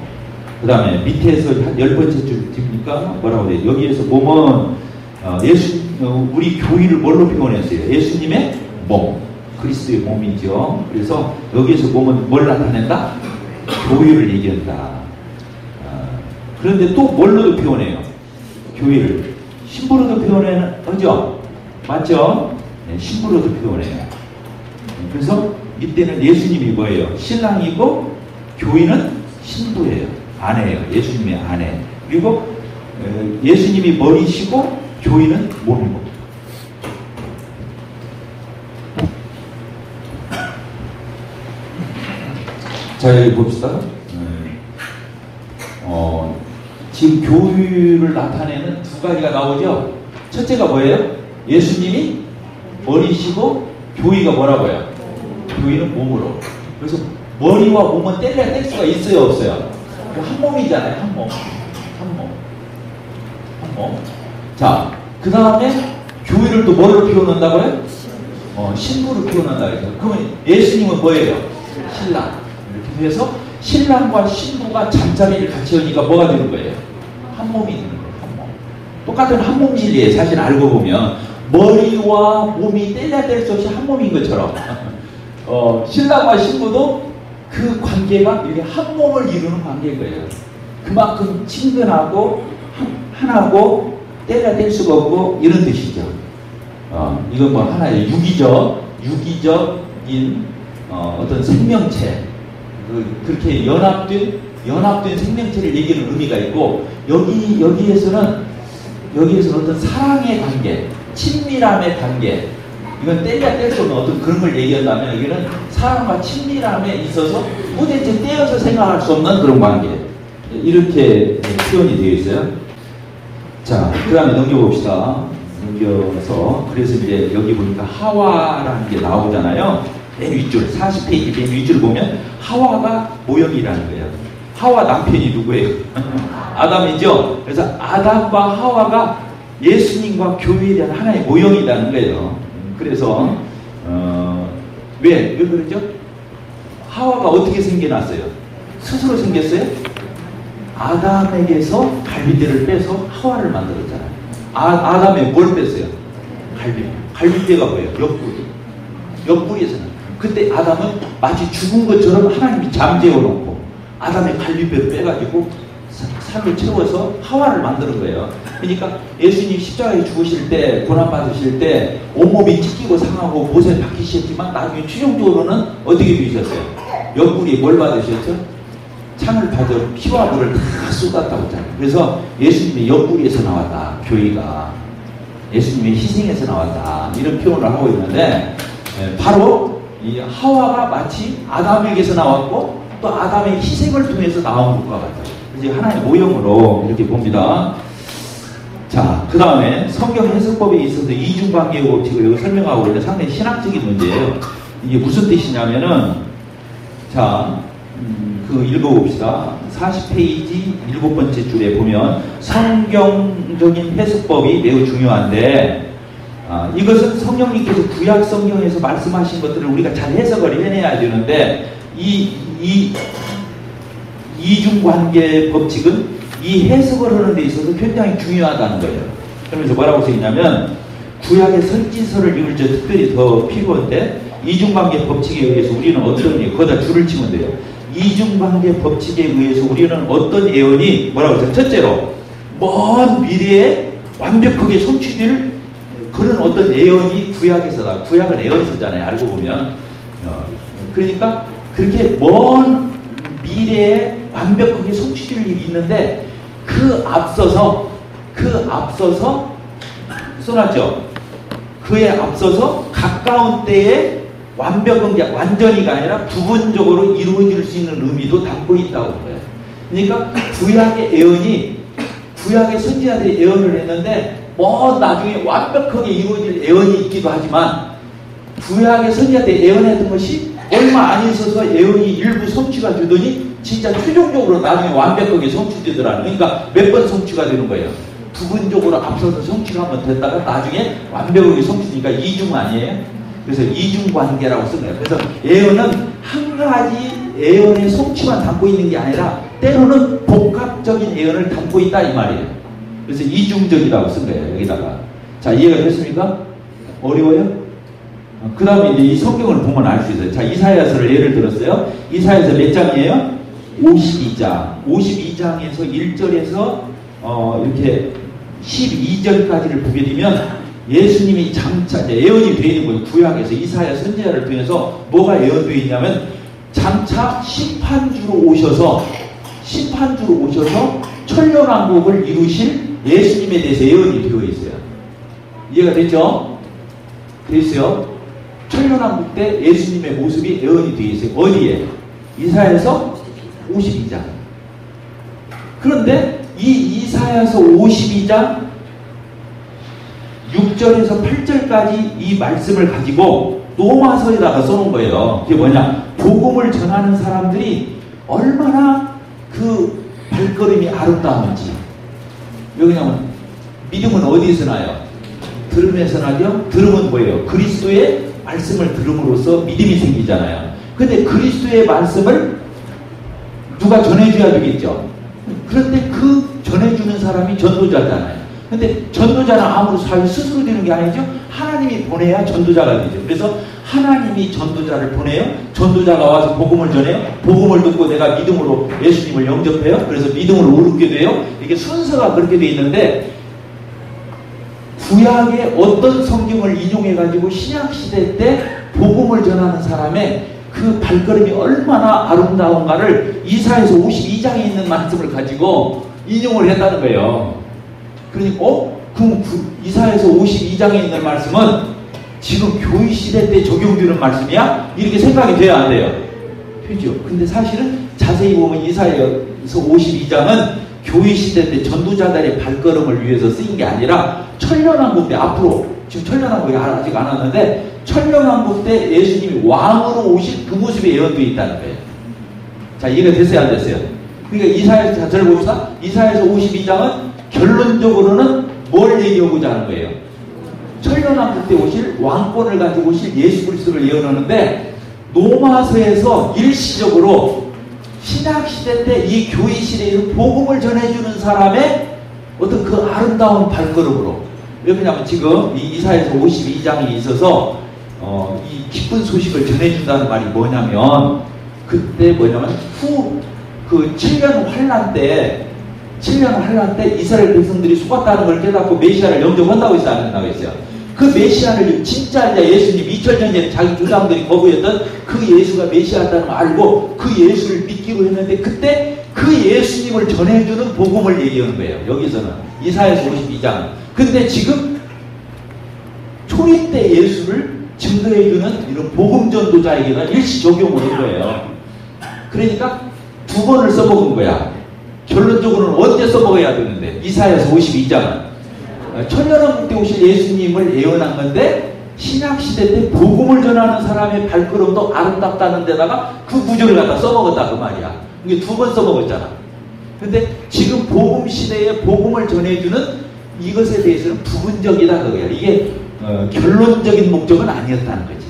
그 다음에 밑에서 한 10번째 줄 듭니까? 뭐라고 돼요? 여기에서 보면 우리 교회를 뭘로 표현했어요? 예수님의 몸, 그리스도의 몸이죠. 그래서 여기에서 보면 뭘 나타낸다? 교회를 얘기한다. 그런데 또 뭘로도 표현해요? 교회를 신부로도 표현하죠? 맞죠? 네, 신부로도 표현해요. 그래서 이때는 예수님이 뭐예요? 신랑이고 교회는 신부예요. 아내예요. 예수님의 아내. 그리고 예수님이 머리시고 교회는 몸이고. 자, 여기 봅시다. 지금 교회를 나타내는 두 가지가 나오죠. 첫째가 뭐예요? 예수님이 머리시고 교회가 뭐라고요? 교회는 몸으로. 그래서 머리와 몸은 뗄 수가 있어요, 없어요? 한 몸이잖아요. 한 몸. 자, 그 다음에 교회를 또 뭐로 표현한다고요? 신부로 표현한다 그래서. 그러면 예수님은 뭐예요? 신랑. 이렇게 해서 신랑과 신부가 잠자리를 같이 하니까 뭐가 되는 거예요? 한 몸이 되는 거예요. 한 몸. 똑같은 한 몸 진리예요. 사실 알고 보면 머리와 몸이 뗄 수 없이 한 몸인 것처럼 신랑과 신부도 그 관계가 이렇게 한 몸을 이루는 관계인 거예요. 그만큼 친근하고 하나고 뗄 수가 없고 이런 뜻이죠. 이건 뭐 하나의 유기적인 어떤 생명체, 그렇게 연합된 생명체를 얘기하는 의미가 있고, 여기에서는 어떤 사랑의 관계, 친밀함의 관계, 이건 떼야 뗄 수 없는 어떤 그런 걸 얘기한다면 이게는 사람과 친밀함에 있어서 도대체 떼어서 생각할 수 없는 그런 관계. 이렇게 표현이 되어 있어요. 자, 그 다음에 넘겨봅시다. 넘겨서 그래서 이제 여기 보니까 하와라는 게 나오잖아요. 맨 윗줄 40페이지 맨 윗줄 보면 하와가 모형이라는 거예요. 하와 남편이 누구예요? 아담이죠. 그래서 아담과 하와가 예수님과 교회에 대한 하나의 모형이라는 거예요. 그래서 왜 그러죠? 하와가 어떻게 생겨났어요? 스스로 생겼어요? 아담에게서 갈비뼈를 빼서 하와를 만들었잖아요. 아담에 뭘 뺐어요? 갈비뼈. 갈비뼈가 뭐예요? 옆구리에서는. 그때 아담은 마치 죽은 것처럼 하나님이 잠재워놓고 아담의 갈비뼈를 빼가지고 살로 채워서 하와를 만드는 거예요. 그러니까 예수님 십자가에 죽으실 때, 고난받으실 때 온몸이 찢기고 상하고 못에 박히셨지만 나중에 최종적으로는 어떻게 되셨어요? 옆구리에 뭘 받으셨죠? 창을 받아 피와 물을 다 쏟았다고 했잖아요. 그래서 예수님의 옆구리에서 나왔다. 교회가. 예수님의 희생에서 나왔다. 이런 표현을 하고 있는데 바로 이 하와가 마치 아담에게서 나왔고 또 아담의 희생을 통해서 나온 것과 같아요. 이제 하나의 모형으로 이렇게 봅니다. 자, 그 다음에 성경 해석법에 있어서 이중관계 법칙을 여기 설명하고 있는데 상당히 신학적인 문제예요. 이게 무슨 뜻이냐면은 자, 그 읽어봅시다. 40페이지 7번째 줄에 보면 성경적인 해석법이 매우 중요한데 이것은 성령님께서 구약 성경에서 말씀하신 것들을 우리가 잘 해석을 해내야 되는데 이 이중관계 법칙은 이 해석을 하는 데 있어서 굉장히 중요하다는 거예요. 그러면서 뭐라고 쓰이냐면 구약의 선지서를 읽을 때 특별히 더 필요한데 이중관계 법칙에 의해서 우리는 어떤 거기다 줄을 치면 돼요. 이중관계 법칙에 의해서 우리는 어떤 예언이 뭐라고 했어요? 첫째로 먼 미래에 완벽하게 성취될 그런 어떤 예언이 구약에서다. 구약은 예언서잖아요. 알고 보면. 그러니까 그렇게 먼 미래에 완벽하게 성취될 일이 있는데 그 앞서서 써놨죠. 그에 앞서서 가까운 때에 완벽한 게 완전히가 아니라 부분적으로 이루어질 수 있는 의미도 담고 있다고 해요. 그러니까 구약의 예언이 구약의 선지자들이 예언을 했는데 뭐 나중에 완벽하게 이루어질 예언이 있기도 하지만 구약의 선지자들이 예언했던 것이 얼마 안 있어서 예언이 일부 성취가 되더니 진짜 최종적으로 나중에 완벽하게 성취되더라는. 그러니까 몇 번 성취가 되는 거예요. 부분적으로 앞서서 성취가 한번 됐다가 나중에 완벽하게 성취니까 이중 아니에요? 그래서 이중관계라고 쓴 거예요. 그래서 예언은 한 가지 예언의 성취만 담고 있는 게 아니라 때로는 복합적인 예언을 담고 있다 이 말이에요. 그래서 이중적이라고 쓴 거예요. 여기다가. 자, 이해가 됐습니까? 어려워요? 그 다음에 이제 이 성경을 보면 알 수 있어요. 자, 이사야서를 예를 들었어요. 이사야서 몇 장이에요? 52장. 52장에서 1절에서 이렇게 12절까지를 보게 되면 예수님이 장차 예언이 되어 있는 거예요. 구약에서 이사야 선지자를 통해서 뭐가 예언되어 있냐면 장차 심판주로 오셔서 천년왕국을 이루실 예수님에 대해서 예언이 되어 있어요. 이해가 됐죠? 그랬어요. 천년왕국 때 예수님의 모습이 예언이 되어 있어요. 어디에? 이사야서 52장. 그런데 이 이사야서 52장 6절에서 8절까지 이 말씀을 가지고 로마서에다가 써놓은 거예요. 그게 뭐냐? 복음을 전하는 사람들이 얼마나 그 발걸음이 아름다운지. 왜냐면 믿음은 어디에서 나요? 들음에서 나죠? 들음은 뭐예요? 그리스도의 말씀을 들음으로써 믿음이 생기잖아요. 근데 그리스도의 말씀을 누가 전해줘야 되겠죠? 그런데 그 전해주는 사람이 전도자잖아요. 근데 전도자는 아무로 자기 스스로 되는 게 아니죠. 하나님이 보내야 전도자가 되죠. 그래서 하나님이 전도자를 보내요. 전도자가 와서 복음을 전해요. 복음을 듣고 내가 믿음으로 예수님을 영접해요. 그래서 믿음으로 오르게 돼요. 이게 순서가 그렇게 돼 있는데 구약의 어떤 성경을 인용해가지고 신약시대 때 복음을 전하는 사람의 그 발걸음이 얼마나 아름다운가를 이사야서 52장에 있는 말씀을 가지고 인용을 했다는 거예요. 그러니까 그럼 이사야서 52장에 있는 말씀은 지금 교회 시대 때 적용되는 말씀이야? 이렇게 생각이 돼야 안 돼요? 되죠. 근데 사실은 자세히 보면 이사야서 52장은 교회 시대 때 전도자들의 발걸음을 위해서 쓰인 게 아니라 천년왕국 때, 앞으로 지금 천년왕국이 아직 안 왔는데 천년왕국 때 예수님이 왕으로 오실 그 모습의 예언도 있다는 거예요. 자, 이해가 됐어요, 안 됐어요? 그러니까 이사야 자체를 봅시다. 이사야서 52장은 결론적으로는 뭘 얘기하고자 하는 거예요? 천년왕국 때 오실 왕권을 가지고 오실 예수 그리스도를 예언하는데, 로마서에서 일시적으로 신약시대 때 이 교회 시대에서 복음을 전해주는 사람의 어떤 그 아름다운 발걸음으로, 왜 그러냐면 지금 이 이사야서 52장이 있어서 이 기쁜 소식을 전해준다는 말이 뭐냐면, 그때 뭐냐면 그 7년 환란 때 이스라엘 백성들이 속았다는 걸 깨닫고 메시아를 영접한다고 했어요, 안 한다고 했어요? 그 메시아를 진짜 예수님 2000년 전에 자기 조상들이 거부했던 그 예수가 메시아였다는 걸 알고 그 예수를 믿기로 했는데, 그때 그 예수님을 전해주는 복음을 얘기하는 거예요. 여기서는 이사야서 52장. 근데 지금 초림 때 예수를 증거해주는 이런 복음 전도자에게는 일시 적용을 한 거예요. 그러니까 두 번을 써먹은 거야. 결론적으로는 언제 써먹어야 되는데, 이사야서 52장은 천년왕국 때 오실 예수님을 예언한 건데, 신약시대 때 복음을 전하는 사람의 발걸음도 아름답다는 데다가 그 구절을 갖다 써먹었다 그 말이야. 이게 두 번 써먹었잖아. 근데 지금 복음 시대에 복음을 전해주는 이것에 대해서는 부분적이다 그거야. 이게 결론적인 목적은 아니었다는 거지.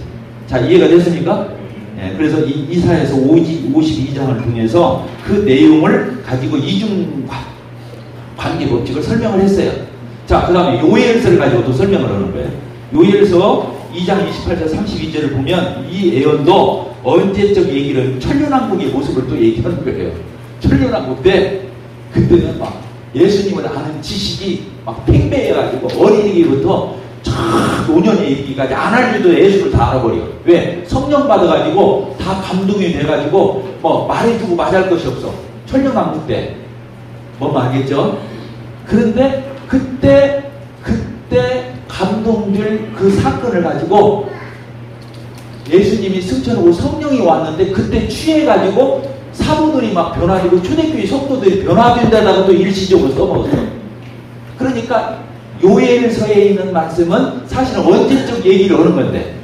자, 이해가 됐습니까? 네, 그래서 이사야서 52장을 통해서 그 내용을 가지고 이중 관계 법칙을 설명을 했어요. 자, 그 다음에 요엘서를 가지고 또 설명을 하는 거예요. 요엘서 2장 28절 32절을 보면 이 예언도 언제적 얘기를, 천년왕국의 모습을 또 얘기하는 거예요. 천년왕국 때 그때는 막 예수님을 아는 지식이 막 팽배해가지고 어린이기부터 노년에 이르기까지 안 알려도 예수를 다 알아버려. 왜? 성령 받아가지고 다 감동이 돼가지고 뭐 말해주고 말할 것이 없어. 천년왕국 때 뭐 알겠죠? 그런데 그때 감동줄 그 사건을 가지고 예수님이 승천하고 성령이 왔는데, 그때 취해가지고 사도들이 막 변화되고 초대교회 성도들이 변화된 데다가 또 일시적으로 써먹었어. 그러니까 요엘서에 있는 말씀은 사실은 언제적 얘기를 하는 건데,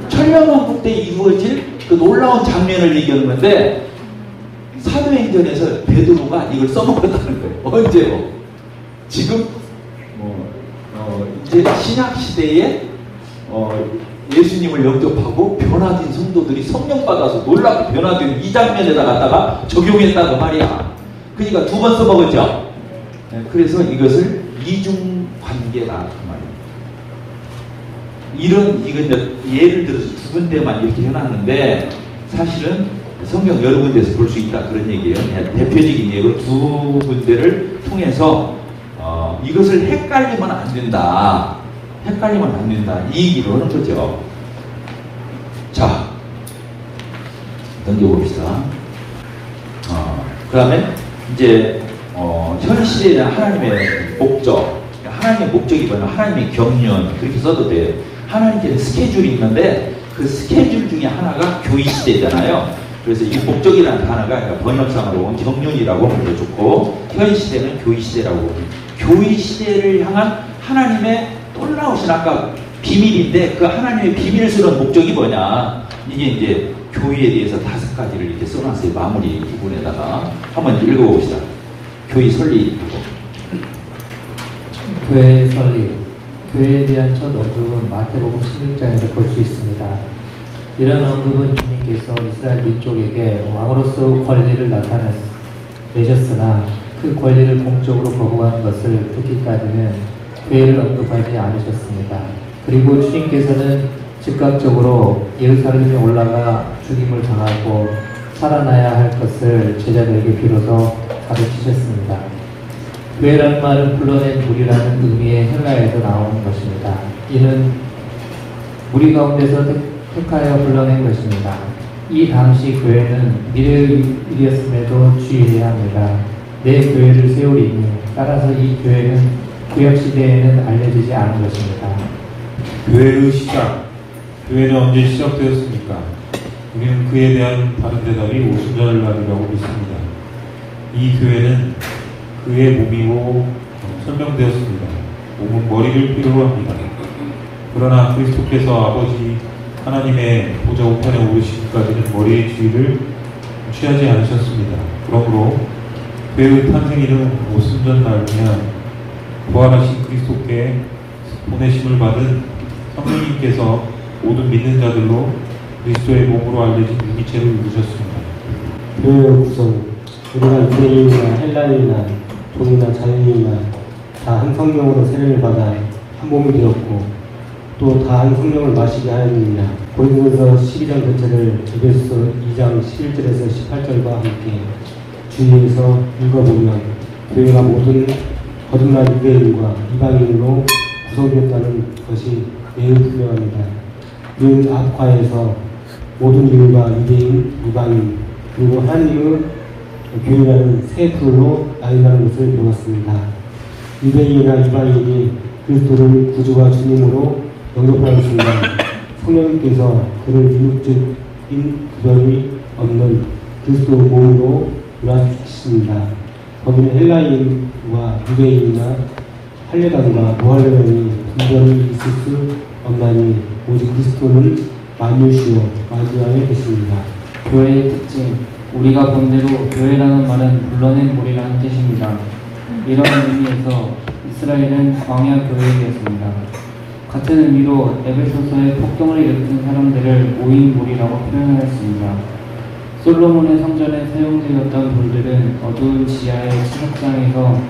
천년왕국 때 이루어질 그 놀라운 장면을 얘기하는 건데, 사도행전에서 베드로가 이걸 써먹었다는 거예요. 언제고? 지금 이제 신약 시대에 예수님을 영접하고 변화된 성도들이 성령 받아서 놀랍게 변화된 이 장면에다 갖다가 적용했다고 말이야. 그러니까 두 번 써먹었죠. 네, 그래서 이것을 이중 관계다 그 말이에요. 이건 예를 들어서 두 군데만 이렇게 해놨는데, 사실은 성경 여러 군데에서 볼 수 있다 그런 얘기예요. 대표적인 예로 두 군데를 통해서 이것을 헷갈리면 안 된다. 이 얘기를 하는 거죠. 자, 넘겨봅시다. 그 다음에 이제 현 시대에 하나님의 목적, 하나님의 목적이 뭐냐, 하나님의 경륜 그렇게 써도 돼요. 하나님께는 스케줄이 있는데 그 스케줄 중에 하나가 교회 시대잖아요. 그래서 이 목적이라는 단어가 번역상으로 경륜이라고 하면 더 좋고, 현 시대는 교회 시대라고. 교회 시대를 향한 하나님의 놀라우신 아까 비밀인데, 그 하나님의 비밀스러운 목적이 뭐냐, 이게 이제 교회에 대해서 5가지를 이렇게 써놨어요. 마무리 부분에다가 한번 읽어봅시다. 교회 설리. 교회의 설리. 교회에 대한 첫 언급은 마태복음 16장에서 볼 수 있습니다. 이런 언급은 주님께서 이스라엘 민족에게 왕으로서 권리를 나타내셨으나 그 권리를 공적으로 거부한 것을 듣기까지는 교회를 언급하지 않으셨습니다. 그리고 주님께서는 즉각적으로 예루살렘에 올라가 죽임을 당하고 살아나야 할 것을 제자들에게 비로소 가르치셨습니다. 교회라는 말은 불러낸 무리라는 의미의 헬라에서 나오는 것입니다. 이는 무리 가운데서 택하여 불러낸 것입니다. 이 당시 교회는 미래의 일이었음에도 주의해야 합니다. 내 교회를 세우리니, 따라서 이 교회는 구약시대에는 알려지지 않은 것입니다. 교회의 시작, 교회는 언제 시작되었습니까? 우리는 그에 대한 바른 대답이 오순절날이라고 믿습니다. 이 교회는 그의 몸이고 설명되었습니다. 몸은 머리를 필요로 합니다. 그러나 그리스도께서 아버지 하나님의 보좌 우편에 오르시기까지는 머리의 지위를 취하지 않으셨습니다. 그러므로 교회의 탄생일은 오순절날이며 부활하신 그리스도께 보내심을 받은 성령님께서 모든 믿는 자들로 그리스도의 몸으로 알려진 유기체를 이루셨습니다. 교회의 구성, 우리가 유대인이나 헬라인이나 종이나 자유인이나 다 한 성령으로 세례를 받아 한 몸이 되었고 또 다 한 성령을 마시게 하였느니라. 고린도서 12장 전체를 에베소서 2장 11절에서 18절과 함께 주의에서 읽어보면 교회가 모든 거듭난 유대인과 이방인으로 구성되었다는 것이 매우 분명합니다. 그 앞과에서 모든 인류가 유대인, 이방인, 그리고 하나님의 교회라는 세 부로 나뉜다는 것을 배웠습니다. 유대인이나 이방인이 그리스도를 구주와 주님으로 영접하는 순간 성령님께서 그를 이육적인 구별이 없는 그리스도 몸으로 유라시키십니다. 거기는 헬라인과 유대인이나 할례당과 무할례당이 분별이 있을 수 없나니 오직 그리스도는 만유시요 만유 안에 계십니다. 교회의 특징, 우리가 본 대로 교회라는 말은 불러낸 무리라는 뜻입니다. 이런 의미에서 이스라엘은 광야 교회이었습니다. 같은 의미로 에베소서의 폭동을 일으킨 사람들을 모인 무리라고 표현하였습니다. 솔로몬의 성전에 사용되었던 돌들은 어두운 지하의 추석장에서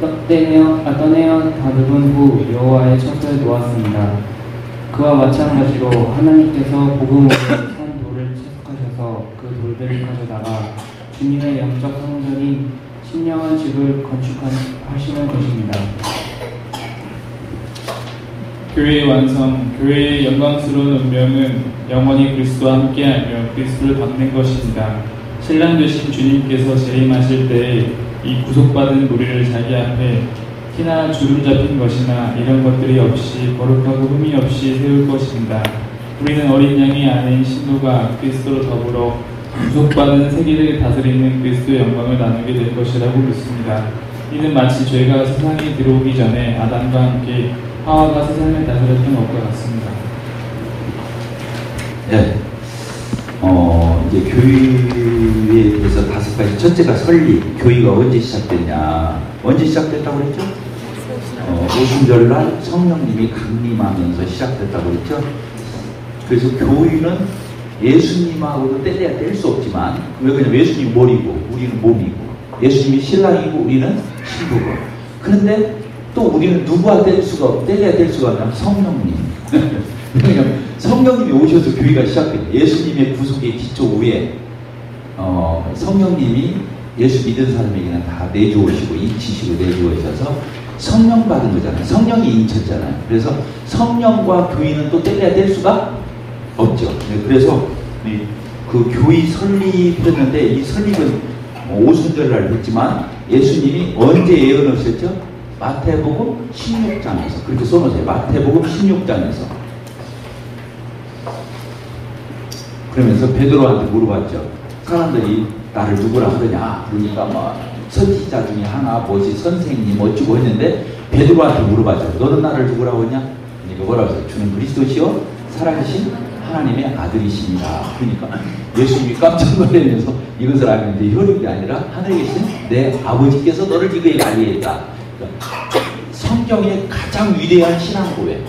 떠내어 다듬은 후 여호와의 처소에 놓았습니다. 그와 마찬가지로 하나님께서 복음으로 산 돌을 채석하셔서 그 돌들을 가져다가 주님의 영적 성전인 신령한 집을 건축하시는 것입니다. 교회의 완성, 교회의 영광스러운 운명은 영원히 그리스도와 함께하며 그리스도를 닮는 것입니다. 신랑 되신 주님께서 재림하실 때에 이 구속받은 무리를 자기 앞에 티나 주름 잡힌 것이나 이런 것들이 없이 거룩하고 흠이 없이 세울 것입니다. 우리는 어린 양의 아내인 신부가 그리스도로 더불어 구속받은 세계를 다스리는 그리스도의 영광을 나누게 될 것이라고 믿습니다. 이는 마치 죄가 세상에 들어오기 전에 아담과 함께 하와가 세상을 다스렸던 것과 같습니다. 네. 이제 교회에 대해서 5가지. 첫째가 설립. 교회가 언제 시작됐냐. 언제 시작됐다고 그랬죠? 오순절날 성령님이 강림하면서 시작됐다고 그랬죠? 그래서 교회는 예수님하고도 뗄래야 뗄 수 없지만, 왜 그러냐면 예수님이 머리고 우리는 몸이고, 예수님이 신랑이고 우리는 신부고. 그런데 또 우리는 누구와 뗄래야 뗄 수가 없냐면 성령님. 그러니까 성령님이 오셔서 교회가 시작돼요. 예수님의 구속의 기초 위에 성령님이 예수 믿은 사람에게는 다 내주오시고 인치시고 내주오셔서 성령 받은 거잖아요. 성령이 인쳤잖아요. 그래서 성령과 교회는 또 뗄래야 뗄 수가 없죠. 그래서 그 교회 설립했는데 이 설립은 오순절날 했지만 예수님이 언제 예언하셨죠? 마태복음 16장에서 그렇게 써놓으세요. 마태복음 16장에서. 그러면서 베드로한테 물어봤죠. 사람들이 나를 누구라 그러냐. 그러니까 뭐 선지자 중에 하나 뭐지 선생님 어쩌고 했는데 베드로한테 물어봤죠. 너는 나를 누구라고 했냐? 그러니까 뭐라고 했어요? 주는 그리스도시요 살아계신 하나님의 아들이십니다. 그러니까 예수님이 깜짝 놀라면서 이것을 알는데 혈육이 아니라 하늘에 계신 내 아버지께서 너를 이거에 관리했다. 성경의 가장 위대한 신앙 고백,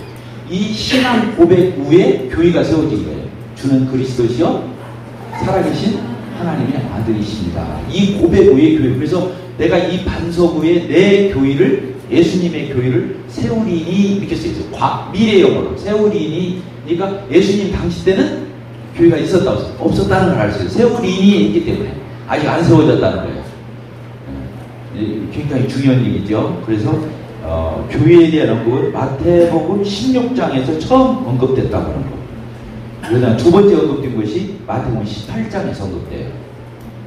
이 신앙 고백 위에 교회가 세워진 거예요. 주는 그리스도시요 살아계신 하나님의 아들이십니다. 이 고백 위에 교회. 그래서 내가 이 반석 위에 내 교회를, 예수님의 교회를 세우리니 이렇게 써있어요. 미래형으로 세우리니. 그러니까 예수님 당시 때는 교회가 있었다고 했어요. 없었다는 걸 알 수 있어요. 세우리니 있기 때문에 아직 안 세워졌다는 거예요. 굉장히 중요한 얘기죠. 그래서 교회에 대한 언급은 마태복음 16장에서 처음 언급됐다고 하는 거. 그다음 두 번째 언급된 것이 마태복음 18장에서 언급돼요.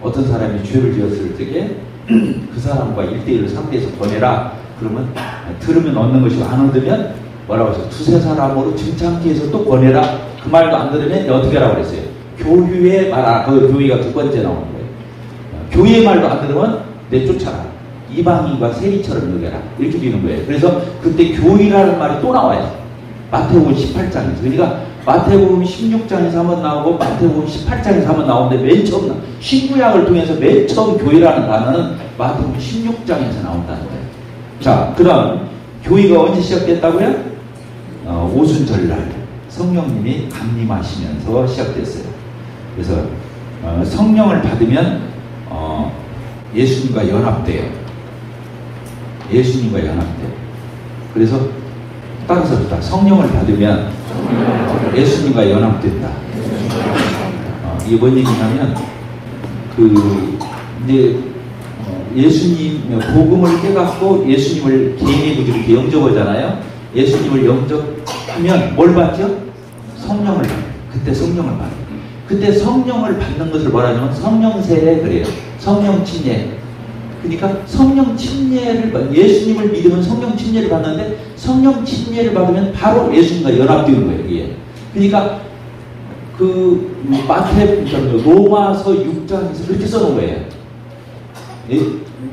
어떤 사람이 죄를 지었을 때에 그 사람과 1대1로 상대해서 보내라. 그러면 들으면 얻는 것이고 안 얻으면 뭐라고 했어요? 두세 사람으로 증창케 해서 또 권해라. 그 말도 안 들으면 어떻게 하라고 그랬어요? 교회에 말하라. 그 교회가 두 번째 나오는 거예요. 교회의 말도 안 들으면 내쫓아라. 이방인과 세리처럼 여겨라. 이렇게 되는 거예요. 그래서 그때 교회라는 말이 또 나와요. 마태복음 18장에서. 그러니까 마태복음 16장에서 한번 나오고 마태복음 18장에서 한번 나오는데 맨 처음 신구약을 통해서 맨 처음 교회라는 단어는 마태복음 16장에서 나온다는 거예요. 자, 그 다음 교회가 언제 시작됐다고요? 오순절날 성령님이 강림하시면서 시작됐어요. 그래서 성령을 받으면 예수님과 연합돼요. 예수님과 연합돼요. 그래서 따라서 성령을 받으면 예수님과 연합된다. 이게 뭔 얘기냐면 이제 예수님 복음을 깨닫고 예수님을 개인의 구주로 이렇게 영접하잖아요. 예수님을 영접하면 뭘 받죠? 성령을 받아요. 그때 성령을 받아요. 그때 성령을 받는 것을 뭐라 하냐면 성령 세례 그래요. 성령 침례. 그러니까 성령 침례를 예수님을 믿으면 성령 침례를 받는데 성령 침례를 받으면 바로 예수님과 연합되는 거예요. 이게. 그러니까 로마서 6장에서 그렇게 써놓은 거예요.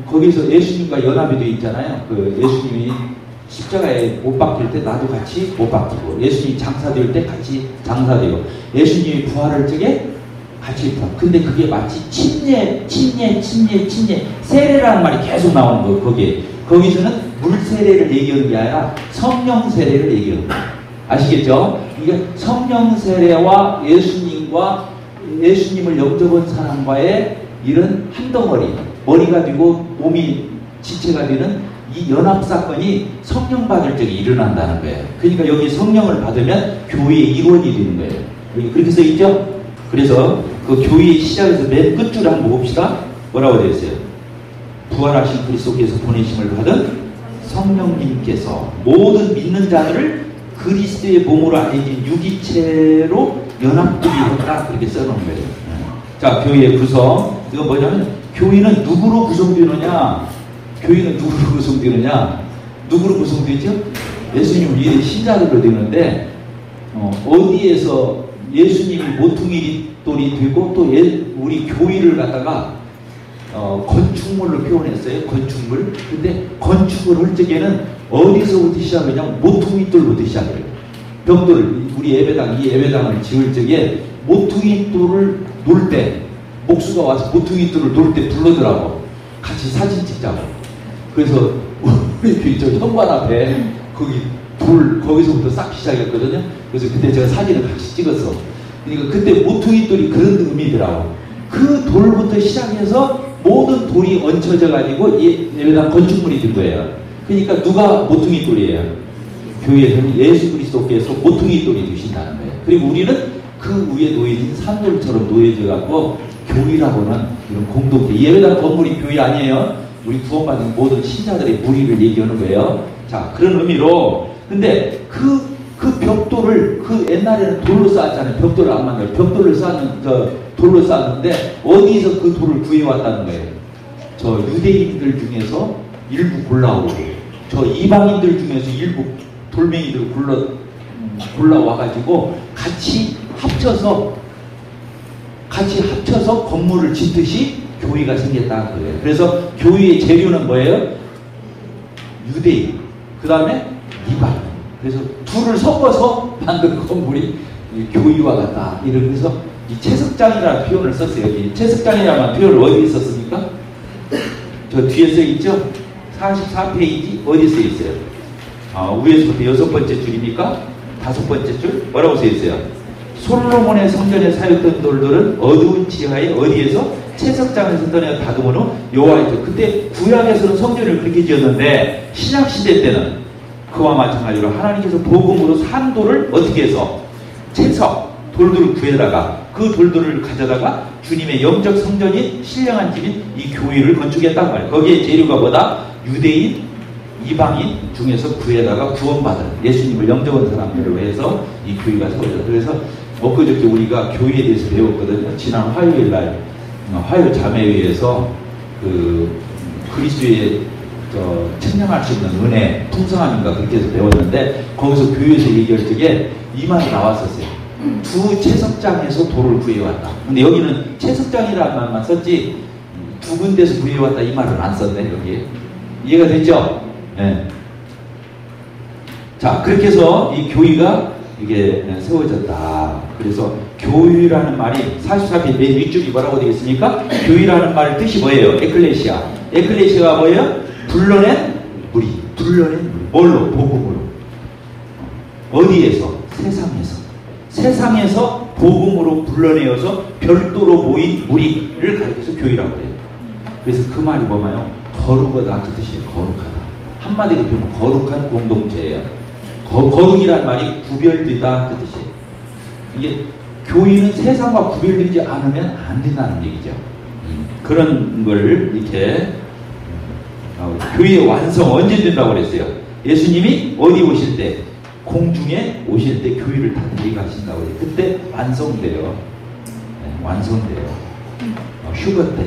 거기서 예수님과 연합이 되어 있잖아요. 예수님이 십자가에 못 박힐 때 나도 같이 못 박히고, 예수님이 장사될 때 같이 장사되고, 예수님이 부활할 적에 같이 부활. 근데 그게 마치 침례, 세례라는 말이 계속 나오는 거예요. 거기서는 물 세례를 얘기하는 게 아니라 성령 세례를 얘기하는 거예요. 아시겠죠? 이게 성령 세례와 예수님과 예수님을 영접한 사람과의 이런 한 덩어리, 머리가 되고 몸이 지체가 되는 이 연합 사건이 성령 받을 적에 일어난다는 거예요. 그러니까 여기 성령을 받으면 교회의 일원이 되는 거예요. 여기 그렇게 써 있죠? 그래서 그 교회의 시작에서 맨 끝줄을 한번 봅시다. 뭐라고 되어 있어요? 부활하신 그리스도께서 보내심을 받은 성령님께서 모든 믿는 자들을 그리스도의 몸으로 알려진 유기체로 연합되게 했다. 그렇게 써놓은 거예요. 자, 교회의 구성. 이건 뭐냐면 교회는 누구로 구성되느냐? 교회는 누구로 구성되느냐? 누구로 구성되죠? 예수님 위에 신자들로 되는데 어디에서 예수님이 모퉁이 돌이 되고 또 우리 교회를 갖다가 건축물로 표현했어요. 건축물. 근데 건축을 할 적에는 어디서부터 시작하냐면 모퉁이 돌부터 시작해요. 벽돌을 우리 예배당 이 예배당을 지을 적에 모퉁이 돌을 놓을 때 목수가 와서 모퉁이 돌을 놓을 때 부르더라고. 같이 사진 찍자고. 그래서 우리 저 현관 앞에 거기 돌 거기서부터 쌓기 시작했거든요. 그래서 그때 제가 사진을 같이 찍었어. 그러니까 그때 모퉁이 돌이 그런 의미더라고. 그 돌부터 시작해서 모든 돌이 얹혀져 가지고 예배당 건축물이 된 거예요. 그러니까 누가 모퉁이 돌이에요? 교회에서는 예수 그리스도께서 모퉁이 돌이 되신다는 거예요. 그리고 우리는 그 위에 놓여진 산돌처럼 놓여져 갖고 교회라고는 이런 공동체. 예배당 건물이 교회 아니에요. 우리 구원받은 모든 신자들의 무리를 얘기하는 거예요. 자, 그런 의미로. 근데 그 벽돌을 옛날에는 돌로 쌓았잖아요. 벽돌을 안 만들어요. 벽돌을 쌓는 돌로 쌓았는데 어디서 그 돌을 구해왔다는 거예요? 저 유대인들 중에서 일부 골라오고 저 이방인들 중에서 일부 돌멩이들 골라와가지고 같이 합쳐서 건물을 짓듯이 교회가 생겼다는 거예요. 그래서 교회의 재료는 뭐예요? 유대인, 그 다음에 이방인. 그래서 둘을 섞어서 만든 건물이 교회와 같다. 이러면서 이 채석장이라는 표현을 썼어요. 여기 채석장이라는 표현을 어디에 썼습니까? 저 뒤에 써 있죠? 44페이지 어디에 써 있어요? 위에서부터 6번째 줄입니까? 5번째 줄? 뭐라고 써 있어요? 솔로몬의 성전에 사였던 돌들은 어두운 지하에 어디에서? 채석장에서 떠내어 다듬은 후 여호와의. 그때 구약에서는 성전을 그렇게 지었는데 신약시대 때는 그와 마찬가지로 하나님께서 복음으로 산 돌을 어떻게 해서 채석, 돌들을 구해다가 그 돌들을 가져다가 주님의 영적 성전인 신령한 집인 이 교회를 건축했단 말이에요. 거기에 재료가 뭐다? 유대인, 이방인 중에서 구해다가 구원받은 예수님을 영접한 사람들을 위해서 이 교회가 세워졌다. 그래서 엊그저께 우리가 교회에 대해서 배웠거든요. 지난 화요일 날 화요 자매회에서 그리스도의 측량할 수 없는 은혜, 풍성함인가 그렇게 해서 배웠는데 거기서 교회에서 얘기할 적에 이 말이 나왔었어요. 두 채석장에서 돌을 구해왔다. 근데 여기는 채석장이라는 말만 썼지 두 군데서 구해왔다 이 말은 안 썼네 여기. 이해가 됐죠? 네. 자 그렇게 해서 이 교회가 이게 세워졌다. 그래서 교회라는 말이 44페이지 맨 윗줄이 뭐라고 되겠습니까? 교회라는 말 뜻이 뭐예요? 에클레시아. 에클레시아가 뭐예요? 불러낸 무리. 불러낸 무리. 뭘로? 복음으로. 어디에서? 세상에서. 세상에서 복음으로 불러내어서 별도로 모인 무리를 가리켜서 교회라고 해요. 그래서 그 말이 뭐냐면 거룩하다 그 뜻이에요. 거룩하다. 한마디로 표현하면 거룩한 공동체예요. 거룩이란 말이 구별되다 그 뜻이에요. 이게 교회는 세상과 구별되지 않으면 안 된다는 얘기죠. 그런 걸 이렇게 교회의 완성 언제 된다고 그랬어요? 예수님이 어디 오실 때? 공중에 오실 때 교회를 다 데려가신다고 해요. 그때 완성돼요. 네, 완성돼요. 휴거 때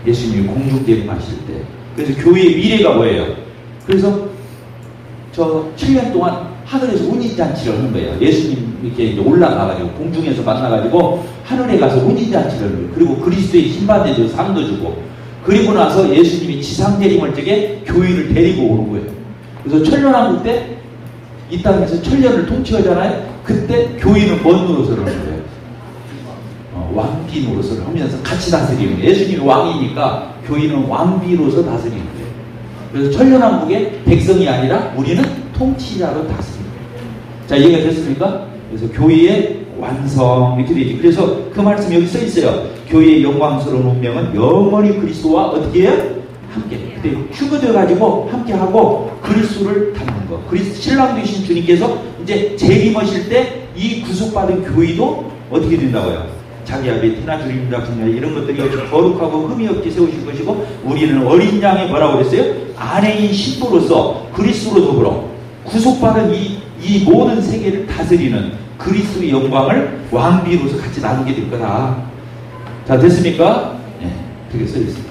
예수님이 공중 데려가실 때. 그래서 교회의 미래가 뭐예요? 그래서 저 7년 동안 하늘에서 운인잔치를 하는 거예요. 예수님 이렇게 이제 올라가가지고 공중에서 만나가지고 하늘에 가서 운인잔치를 하는 거예요. 그리고 그리스도의 신바대도 상도 주고 그리고 나서 예수님이 지상 재림할 적에 교회를 데리고 오는 거예요. 그래서 천년왕국 때 이 땅에서 천년을 통치하잖아요. 그때 교회는 뭔 노릇을 하는 거예요? 왕비 노릇을 하면서 같이 다스리는 거예요. 예수님이 왕이니까 교회는 왕비로서 다스리는 거예요. 그래서 천년왕국의 백성이 아니라 우리는 통치자로 다스리는 거예요. 자, 이해가 됐습니까? 그래서 교회의 완성 이렇게 되지. 그래서 그 말씀 여기 써 있어요. 교회의 영광스러운 운명은 영원히 그리스도와 어떻게 해요? 함께. 그때 휴거되어 가지고 함께 하고 그리스도를 닮는 거. 신랑 되신 주님께서 이제 재림하실 때 이 구속받은 교회도 어떻게 된다고요? 자기 앞에 티나 주님이다 분야 이런 것들이 거룩하고 흠이 없게 세우실 것이고 우리는 어린 양의 뭐라고 그랬어요? 아내인 신부로서 그리스도로 더불어 구속받은 이 모든 세계를 다스리는 그리스도의 영광을 왕비로서 같이 나누게 될 거다. 자 됐습니까? 네, 그렇게 써 있습니다.